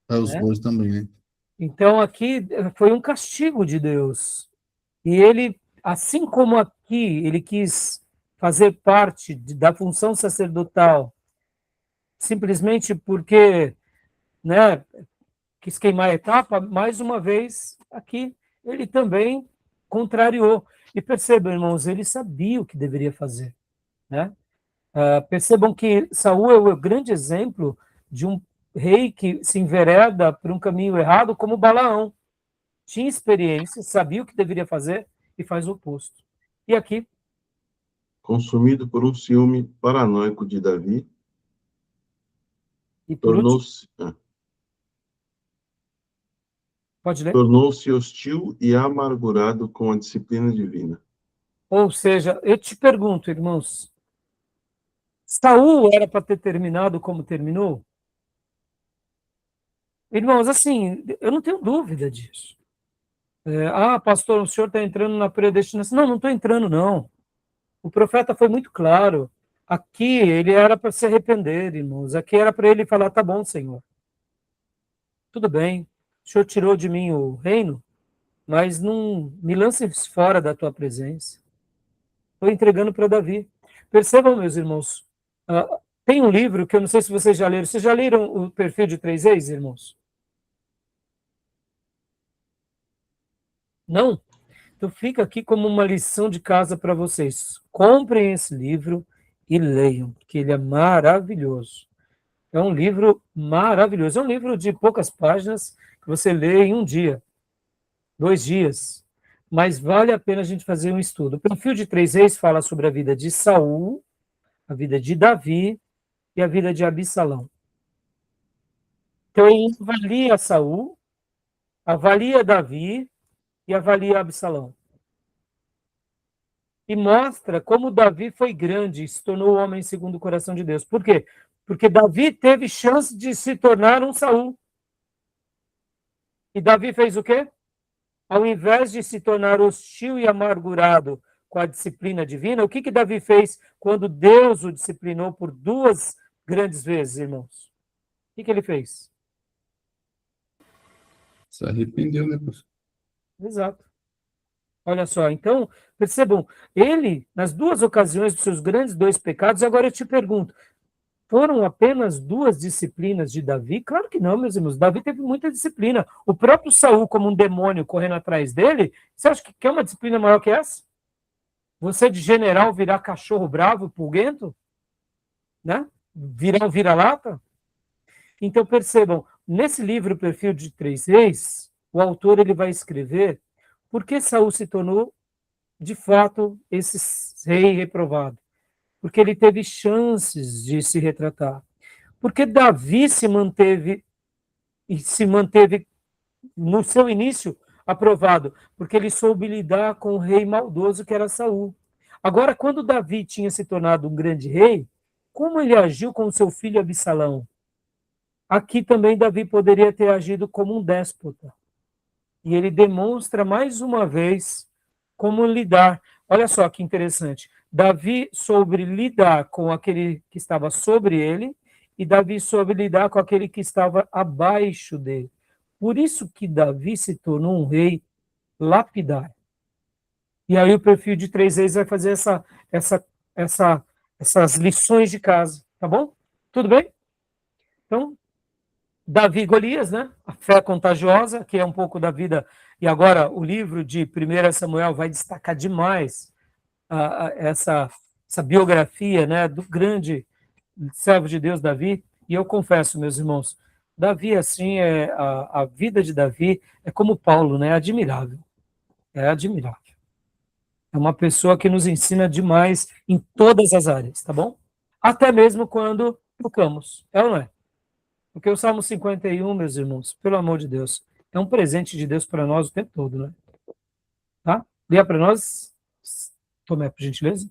Os É. bois também, né? Então aqui foi um castigo de Deus. E ele, assim como aqui, ele quis fazer parte da função sacerdotal simplesmente porque, né, quis queimar a etapa, mais uma vez, aqui, ele também contrariou. E percebam, irmãos, ele sabia o que deveria fazer, né? Percebam que Saul é o grande exemplo de um rei que se envereda por um caminho errado, como Balaão. Tinha experiência, sabia o que deveria fazer e faz o oposto. E aqui, Consumido por um ciúme paranoico de Davi, e por último, tornou-se pode ler? tornou-se hostil e amargurado com a disciplina divina. Ou seja, eu te pergunto, irmãos, Saul era para ter terminado como terminou? Irmãos, assim, eu não tenho dúvida disso. Pastor, o senhor está entrando na predestinação. Não, não estou entrando, não. O profeta foi muito claro. Aqui ele era para se arrepender, irmãos. Aqui era para ele falar: tá bom, Senhor. Tudo bem. O senhor tirou de mim o reino, mas não me lance fora da tua presença. Estou entregando para Davi. Percebam, meus irmãos, tem um livro que eu não sei se vocês já leram. Vocês já leram o Perfil de Três Reis, irmãos? Não? Então fica aqui como uma lição de casa para vocês. Comprem esse livro e leiam, porque ele é maravilhoso. É um livro maravilhoso. É um livro de poucas páginas que você lê em um dia, 2 dias. Mas vale a pena a gente fazer um estudo. O Perfil de Três Reis fala sobre a vida de Saul, a vida de Davi e a vida de Absalão. Então ele avalia Saul, avalia Davi e avalia Absalão. E mostra como Davi foi grande, se tornou homem segundo o coração de Deus. Por quê? Porque Davi teve chance de se tornar um Saul. E Davi fez o quê? Ao invés de se tornar hostil e amargurado com a disciplina divina, o que Davi fez quando Deus o disciplinou por 2 grandes vezes, irmãos? O que ele fez? Se arrependeu, né, pastor? Exato. Olha só, então, percebam, ele, nas 2 ocasiões dos seus grandes 2 pecados, agora eu te pergunto, foram apenas 2 disciplinas de Davi? Claro que não, meus irmãos. Davi teve muita disciplina. O próprio Saul, como um demônio correndo atrás dele, você acha que quer uma disciplina maior que essa? Você de general virar cachorro bravo, pulguento? Né? Virar um vira-lata? Então percebam, nesse livro Perfil de Três Reis, o autor ele vai escrever por que Saul se tornou, de fato, esse rei reprovado. Porque ele teve chances de se retratar. Porque Davi se manteve no seu início aprovado, porque ele soube lidar com o rei maldoso que era Saul. Agora, quando Davi tinha se tornado um grande rei, como ele agiu com seu filho Absalão? Aqui também Davi poderia ter agido como um déspota. E ele demonstra mais uma vez como lidar. Olha só que interessante. Davi soube lidar com aquele que estava sobre ele, e Davi soube lidar com aquele que estava abaixo dele. Por isso que Davi se tornou um rei lapidar. E aí o Perfil de Três Reis vai fazer essas lições de casa, tá bom? Tudo bem? Então, Davi e Golias, né? A fé contagiosa, que é um pouco da vida. E agora o livro de 1 Samuel vai destacar demais essa biografia, né, do grande servo de Deus Davi. E eu confesso, meus irmãos, Davi, assim, a vida de Davi é como Paulo, né? Admirável. É admirável. É uma pessoa que nos ensina demais em todas as áreas, tá bom? Até mesmo quando tocamos. É ou não é? Porque o Salmo 51, meus irmãos, pelo amor de Deus, é um presente de Deus para nós o tempo todo, né? Tá? Leia para nós, Tomé, por gentileza.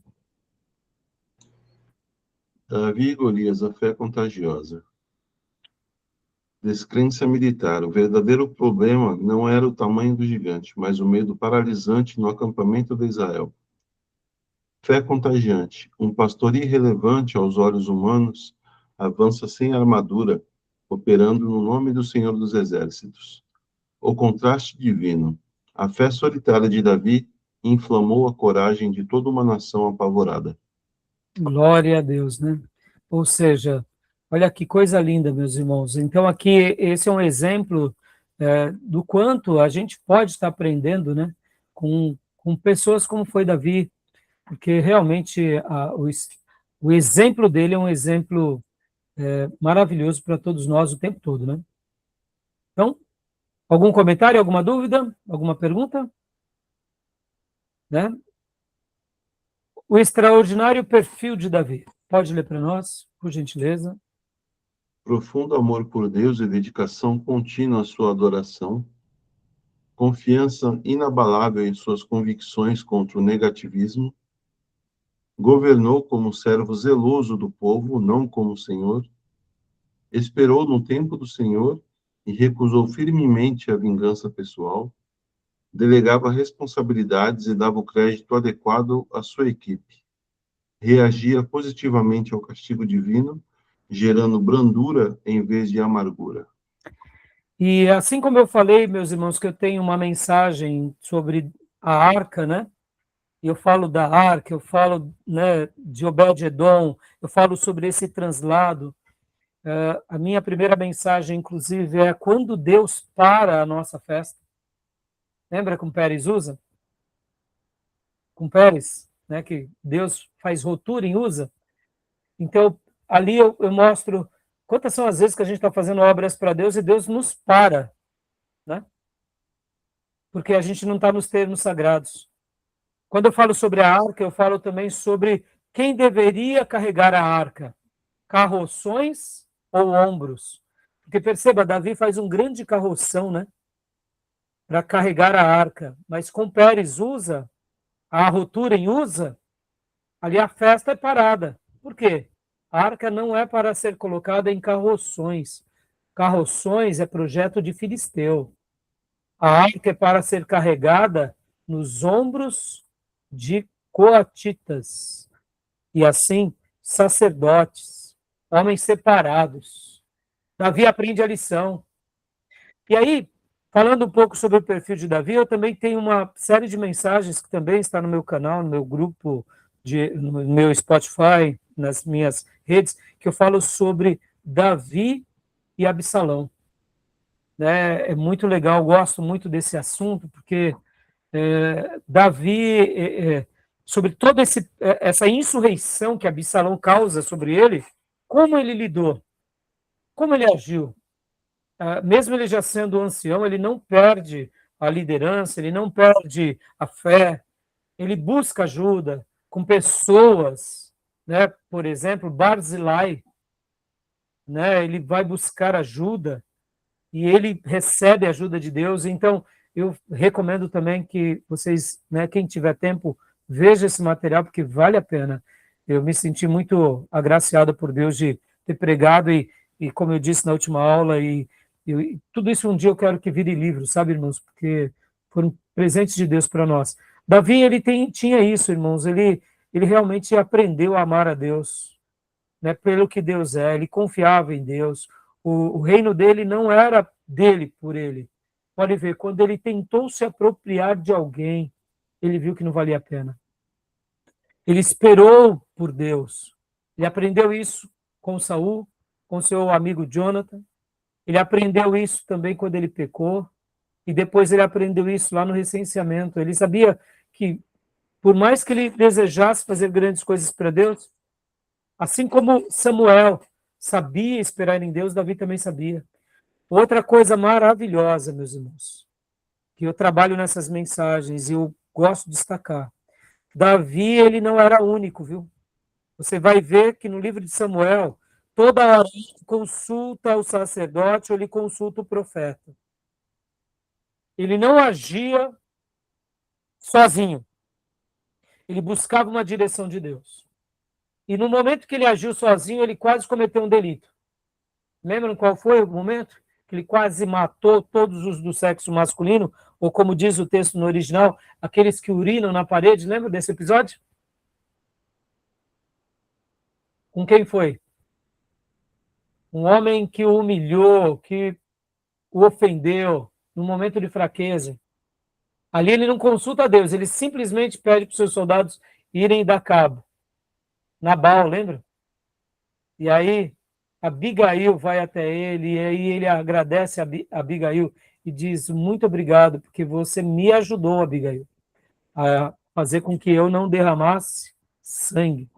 Davi e Golias, a fé contagiosa. Descrença militar. O verdadeiro problema não era o tamanho do gigante, mas o medo paralisante no acampamento de Israel. Fé contagiante. Um pastor irrelevante aos olhos humanos avança sem armadura, operando no nome do Senhor dos Exércitos. O contraste divino. A fé solitária de Davi inflamou a coragem de toda uma nação apavorada. Glória a Deus, né? Ou seja, olha que coisa linda, meus irmãos. Então, aqui, esse é um exemplo do quanto a gente pode estar aprendendo, né? Com pessoas como foi Davi, porque realmente o exemplo dele é um exemplo maravilhoso para todos nós o tempo todo, né? Então, algum comentário, alguma dúvida, alguma pergunta? Né? O extraordinário perfil de Davi. Pode ler para nós, por gentileza? Profundo amor por Deus e dedicação contínua à sua adoração, confiança inabalável em suas convicções contra o negativismo, governou como servo zeloso do povo, não como senhor, esperou no tempo do Senhor e recusou firmemente a vingança pessoal, delegava responsabilidades e dava o crédito adequado à sua equipe, reagia positivamente ao castigo divino, gerando brandura em vez de amargura. E assim como eu falei, meus irmãos, que eu tenho uma mensagem sobre a arca, né? Eu falo da arca, eu falo, né, de Obed-Edom, eu falo sobre esse translado. A minha primeira mensagem, inclusive, é quando Deus para a nossa festa. Lembra com Pérez usa? Com Pérez, né, que Deus faz rotura em usa. Então, ali eu mostro quantas são as vezes que a gente está fazendo obras para Deus e Deus nos para, né? Porque a gente não está nos termos sagrados. Quando eu falo sobre a arca, eu falo também sobre quem deveria carregar a arca, carroções ou ombros. Porque perceba, Davi faz um grande carroção, né, para carregar a arca, mas com Pérez usa, a rotura em usa, ali a festa é parada. Por quê? A arca não é para ser colocada em carroções. Carroções é projeto de Filisteu. A arca é para ser carregada nos ombros de coatitas, e assim sacerdotes, homens separados. Davi aprende a lição. E aí, falando um pouco sobre o perfil de Davi, eu também tenho uma série de mensagens que também está no meu canal, no meu grupo, no meu Spotify, nas minhas redes, que eu falo sobre Davi e Absalão. Né? É muito legal, eu gosto muito desse assunto, porque Davi, sobre toda essa insurreição que Absalão causa sobre ele, como ele lidou, como ele agiu. Mesmo ele já sendo ancião, ele não perde a liderança, ele não perde a fé, ele busca ajuda com pessoas, né? Por exemplo, Barzilai, né? Ele vai buscar ajuda e ele recebe a ajuda de Deus. Então, eu recomendo também que vocês, né, quem tiver tempo, veja esse material, porque vale a pena. Eu me senti muito agraciado por Deus de ter pregado e como eu disse na última aula, tudo isso um dia eu quero que vire livro, sabe, irmãos? Porque foram presentes de Deus para nós. Davi, ele tinha isso, irmãos, ele realmente aprendeu a amar a Deus, né, pelo que Deus é, ele confiava em Deus. O reino dele não era dele por ele. Pode ver, quando ele tentou se apropriar de alguém, ele viu que não valia a pena. Ele esperou por Deus. Ele aprendeu isso com Saul, com seu amigo Jonathan. Ele aprendeu isso também quando ele pecou. E depois ele aprendeu isso lá no recenseamento. Ele sabia que, por mais que ele desejasse fazer grandes coisas para Deus, assim como Samuel sabia esperar em Deus, Davi também sabia. Outra coisa maravilhosa, meus irmãos, que eu trabalho nessas mensagens e eu gosto de destacar. Davi, ele não era único, viu? Você vai ver que no livro de Samuel, toda hora ele consulta o sacerdote ou ele consulta o profeta. Ele não agia sozinho. Ele buscava uma direção de Deus. E no momento que ele agiu sozinho, ele quase cometeu um delito. Lembram qual foi o momento? Que ele quase matou todos os do sexo masculino, ou como diz o texto no original, aqueles que urinam na parede. Lembra desse episódio? Com quem foi? Um homem que o humilhou, que o ofendeu, num momento de fraqueza. Ali ele não consulta a Deus, ele simplesmente pede para os seus soldados irem dar cabo. Nabal, lembra? E aí Abigail vai até ele, e aí ele agradece a Abigail e diz, muito obrigado, porque você me ajudou, Abigail, a fazer com que eu não derramasse sangue.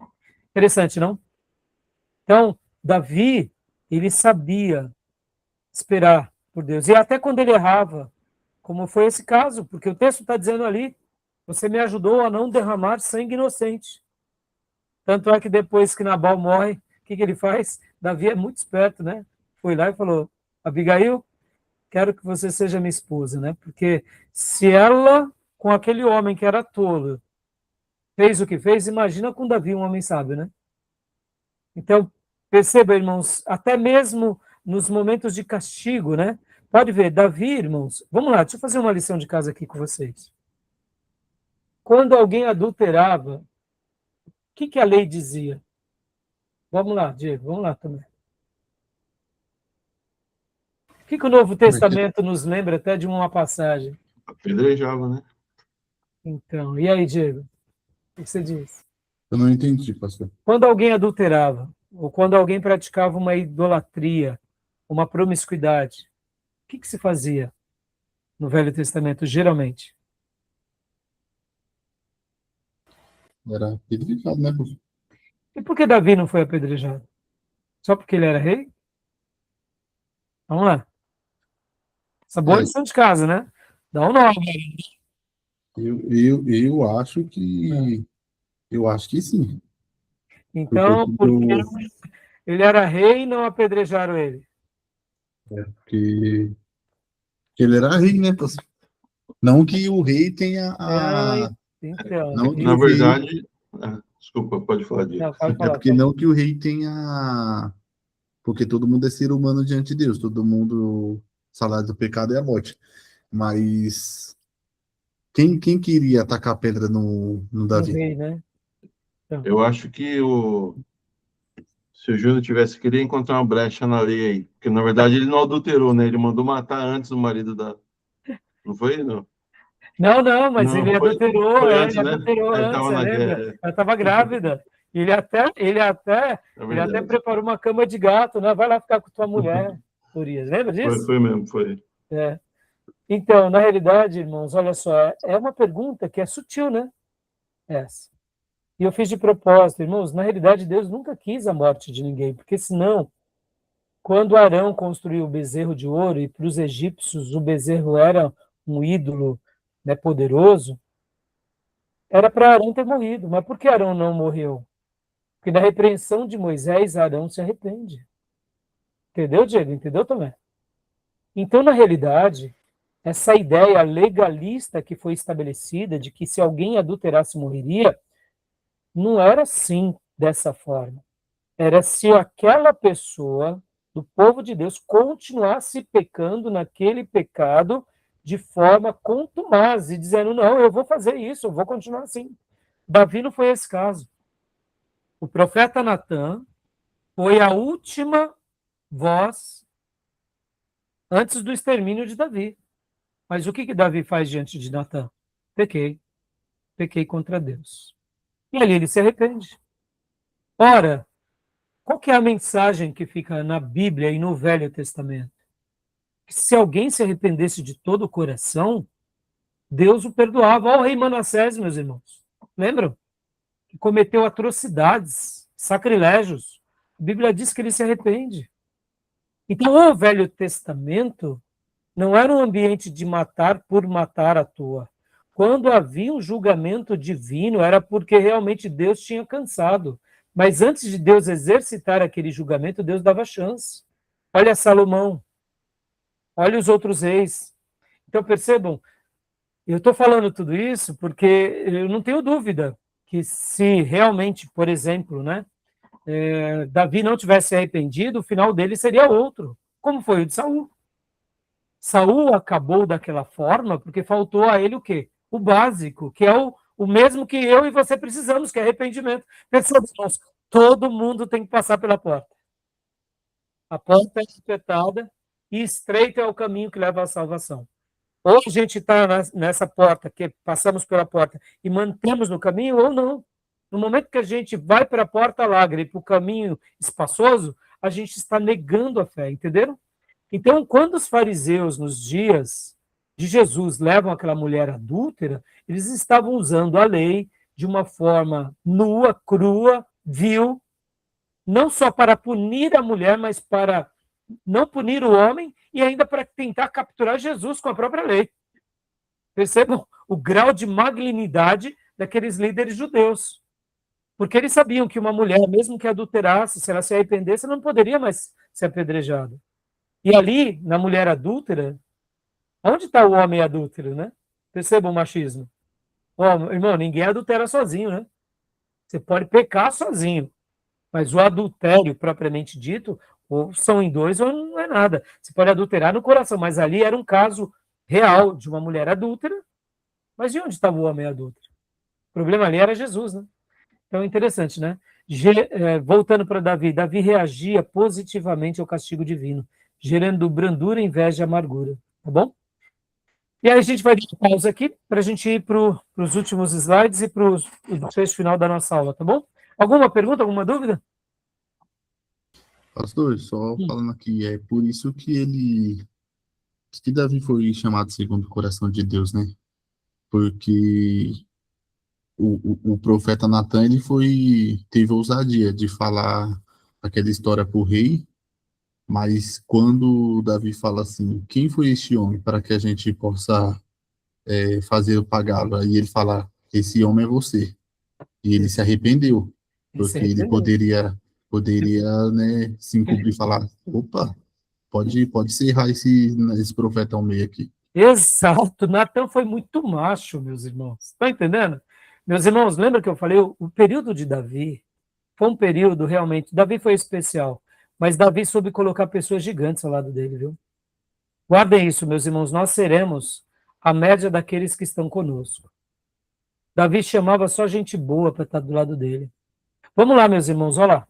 Interessante, não? Então, Davi, ele sabia esperar por Deus. E até quando ele errava, como foi esse caso, porque o texto está dizendo ali, você me ajudou a não derramar sangue inocente. Tanto é que depois que Nabal morre, o que ele faz? Davi é muito esperto, né? Foi lá e falou, Abigail, quero que você seja minha esposa, né? Porque se ela, com aquele homem que era tolo, fez o que fez, imagina com Davi, um homem sábio, né? Então, perceba, irmãos, até mesmo nos momentos de castigo, né? Pode ver, Davi, irmãos, vamos lá, deixa eu fazer uma lição de casa aqui com vocês. Quando alguém adulterava, o que a lei dizia? Vamos lá, Diego, vamos lá também. O que o Novo Testamento nos lembra até de uma passagem? Apedrejava, né? Então, e aí, Diego? O que você diz? Eu não entendi, pastor. Quando alguém adulterava, ou quando alguém praticava uma idolatria, uma promiscuidade, o que se fazia no Velho Testamento, geralmente? Era apedrejado, né, pastor? E por que Davi não foi apedrejado? Só porque ele era rei? Vamos lá. Essa boa lição de casa, né? Dá um nome. Eu acho que. Eu acho que sim. Então, porque Porque, ele era rei e não apedrejaram ele. porque ele era rei, né, pastor? Não que o rei tenha Ai, a. então, Não que Na o rei. verdade, desculpa, pode falar, Diego. não, pode É falar. porque não que o rei tenha. Porque todo mundo é ser humano diante de Deus. Todo mundo. O salário do pecado é a morte. Mas. Quem queria atacar a pedra no Um Davi? rei, né? Então, Eu acho que se o Júnior tivesse, queria encontrar uma brecha na lei aí. Porque, na verdade, ele não adulterou, né? Ele mandou matar antes o marido da... Não foi, não? não, mas Não, ele adulterou, foi ele antes, né? adulterou Ele antes, estava você na lembra? guerra. Ela estava grávida. É Ele até verdade. preparou uma cama de gato, né? Vai lá ficar com tua mulher, Urias. Lembra disso? Foi mesmo, foi. É. Então, na realidade, irmãos, olha só, é uma pergunta que é sutil, né? Essa. E eu fiz de propósito, irmãos, na realidade, Deus nunca quis a morte de ninguém, porque senão, quando Arão construiu o bezerro de ouro, e para os egípcios o bezerro era um ídolo, né, poderoso, era para Arão ter morrido. Mas por que Arão não morreu? Porque na repreensão de Moisés, Arão se arrepende. Entendeu, Diego? Entendeu também? Então, na realidade, essa ideia legalista que foi estabelecida de que se alguém adulterasse morreria, não era assim, dessa forma. Era se aquela pessoa do povo de Deus continuasse pecando naquele pecado de forma contumaz e dizendo, não, eu vou fazer isso, eu vou continuar assim. Davi não foi esse caso. O profeta Natan foi a última voz antes do extermínio de Davi. Mas o que Davi faz diante de Natan? Pequei contra Deus. E ali ele se arrepende. Ora, qual que é a mensagem que fica na Bíblia e no Velho Testamento? Que se alguém se arrependesse de todo o coração, Deus o perdoava. Olha o rei Manassés, meus irmãos. Lembram? Que cometeu atrocidades, sacrilégios. A Bíblia diz que ele se arrepende. Então, o Velho Testamento não era um ambiente de matar por matar à toa. Quando havia um julgamento divino, era porque realmente Deus tinha cansado. Mas antes de Deus exercitar aquele julgamento, Deus dava chance. Olha Salomão, olha os outros reis. Então, percebam, eu estou falando tudo isso porque eu não tenho dúvida que se realmente, por exemplo, né, Davi não tivesse arrependido, o final dele seria outro, como foi o de Saul. Saul acabou daquela forma porque faltou a ele o quê? O básico, que é o mesmo que eu e você precisamos, que é arrependimento. Percebam, todo mundo tem que passar pela porta. A porta é espetada e estreito é o caminho que leva à salvação. Ou a gente está nessa porta, que passamos pela porta e mantemos no caminho, ou não. No momento que a gente vai para a porta larga e para o caminho espaçoso, a gente está negando a fé, entenderam? Então, quando os fariseus, nos dias de Jesus, levam aquela mulher adúltera, eles estavam usando a lei de uma forma nua, crua, vil, não só para punir a mulher, mas para não punir o homem e ainda para tentar capturar Jesus com a própria lei. Percebam o grau de malignidade daqueles líderes judeus. Porque eles sabiam que uma mulher, mesmo que adulterasse, se ela se arrependesse, não poderia mais ser apedrejada. E ali, na mulher adúltera, onde está o homem adúltero, né? Percebam o machismo. Oh, irmão, ninguém adultera sozinho, né? Você pode pecar sozinho, mas o adultério, propriamente dito, ou são em dois ou não é nada. Você pode adulterar no coração, mas ali era um caso real de uma mulher adúltera, mas de onde estava o homem adúltero? O problema ali era Jesus, né? Então é interessante, né? Voltando para Davi, Davi reagia positivamente ao castigo divino, gerando brandura, inveja e amargura, tá bom? E aí a gente vai dar uma pausa aqui para a gente ir para os últimos slides e para o desfecho final da nossa aula, tá bom? Alguma pergunta, alguma dúvida? Pastor, só falando aqui, é por isso que Davi foi chamado segundo o coração de Deus, né? Porque o profeta Natan, teve ousadia de falar aquela história para o rei, mas quando Davi fala assim, quem foi este homem para que a gente possa fazer pagá-lo? Aí ele fala, esse homem é você. E ele se arrependeu, porque ele poderia, né, se encobrir e falar, opa, pode encerrar esse profeta ao meio aqui. Exato, Natan foi muito macho, meus irmãos. Estão entendendo? Meus irmãos, lembra que eu falei, o período de Davi foi um período realmente, Davi foi especial, mas Davi soube colocar pessoas gigantes ao lado dele, viu? Guardem isso, meus irmãos, nós seremos a média daqueles que estão conosco. Davi chamava só gente boa para estar do lado dele. Vamos lá, meus irmãos, olha lá.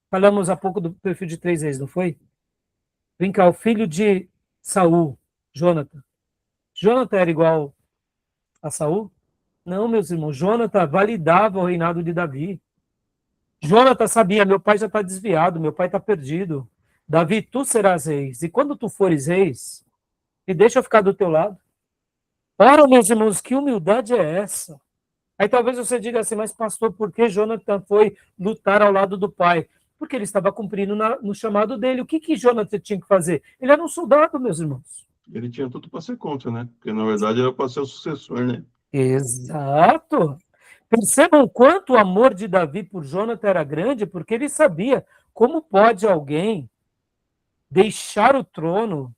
Falamos há pouco do perfil de 3 reis, não foi? Vem cá, o filho de Saul, Jonathan. Jonathan era igual a Saul? Não, meus irmãos, Jonathan validava o reinado de Davi. Jonathan sabia, meu pai já está desviado, meu pai está perdido. Davi, tu serás reis. E quando tu fores reis, me deixa eu ficar do teu lado. Ora, meus irmãos, que humildade é essa? Aí talvez você diga assim, mas pastor, por que Jonathan foi lutar ao lado do pai? Porque ele estava cumprindo no chamado dele. O que Jonathan tinha que fazer? Ele era um soldado, meus irmãos. Ele tinha tudo para ser contra, né? Porque, na verdade, era para ser o sucessor, né? Exato. Percebam o quanto o amor de Davi por Jonathan era grande, porque ele sabia como pode alguém deixar o trono.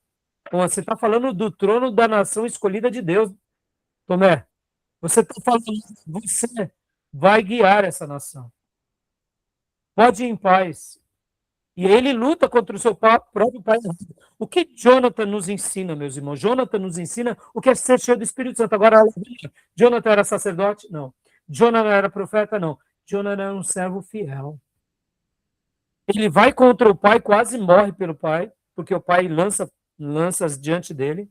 Pô, você está falando do trono da nação escolhida de Deus, Tomé. Você está falando, você vai guiar essa nação. Pode ir em paz. E ele luta contra o seu próprio pai. O que Jonathan nos ensina, meus irmãos? Jonathan nos ensina o que é ser cheio do Espírito Santo. Agora, Jonathan era sacerdote? Não. Jonathan era profeta? Não. Jonathan era um servo fiel. Ele vai contra o pai, quase morre pelo pai, porque o pai lança diante dele.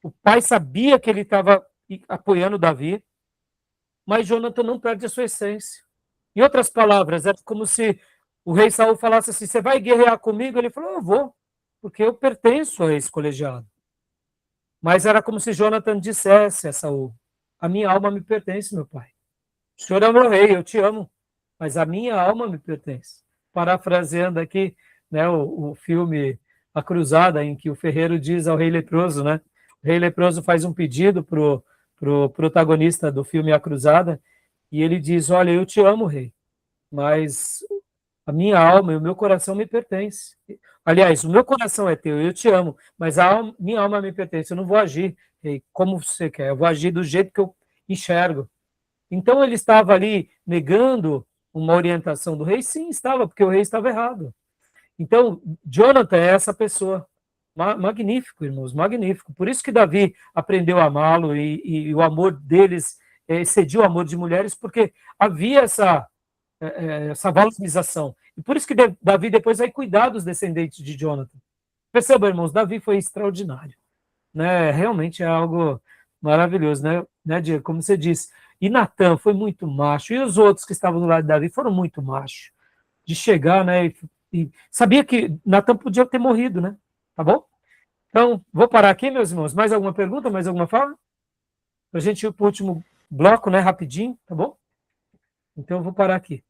O pai sabia que ele estava apoiando Davi, mas Jonathan não perde a sua essência. Em outras palavras, é como se o rei Saul falasse assim, você vai guerrear comigo? Ele falou, eu vou, porque eu pertenço a esse colegiado. Mas era como se Jonathan dissesse a Saul, a minha alma me pertence, meu pai. O senhor é o meu rei, eu te amo, mas a minha alma me pertence. Parafraseando aqui, né, o filme A Cruzada, em que o ferreiro diz ao rei leproso, né? O rei leproso faz um pedido pro protagonista do filme A Cruzada, e ele diz, olha, eu te amo, rei, mas a minha alma e o meu coração me pertence. Aliás, o meu coração é teu, eu te amo, mas minha alma me pertence. Eu não vou agir, rei, como você quer, eu vou agir do jeito que eu enxergo. Então ele estava ali negando uma orientação do rei? Sim, estava, porque o rei estava errado. Então, Jonathan é essa pessoa. Magnífico, irmãos, magnífico. Por isso que Davi aprendeu a amá-lo e o amor deles excediu o amor de mulheres, porque havia essa valorização. E por isso que Davi depois vai cuidar dos descendentes de Jonathan. Perceba, irmãos, Davi foi extraordinário. Né? Realmente é algo Maravilhoso, né, Diego? Como você disse. E Natan foi muito macho. E os outros que estavam do lado de Davi foram muito machos. De chegar, né? E sabia que Natan podia ter morrido, né? Tá bom? Então, vou parar aqui, meus irmãos. Mais alguma pergunta? Mais alguma fala? Para a gente ir para o último bloco, né? Rapidinho, tá bom? Então, eu vou parar aqui.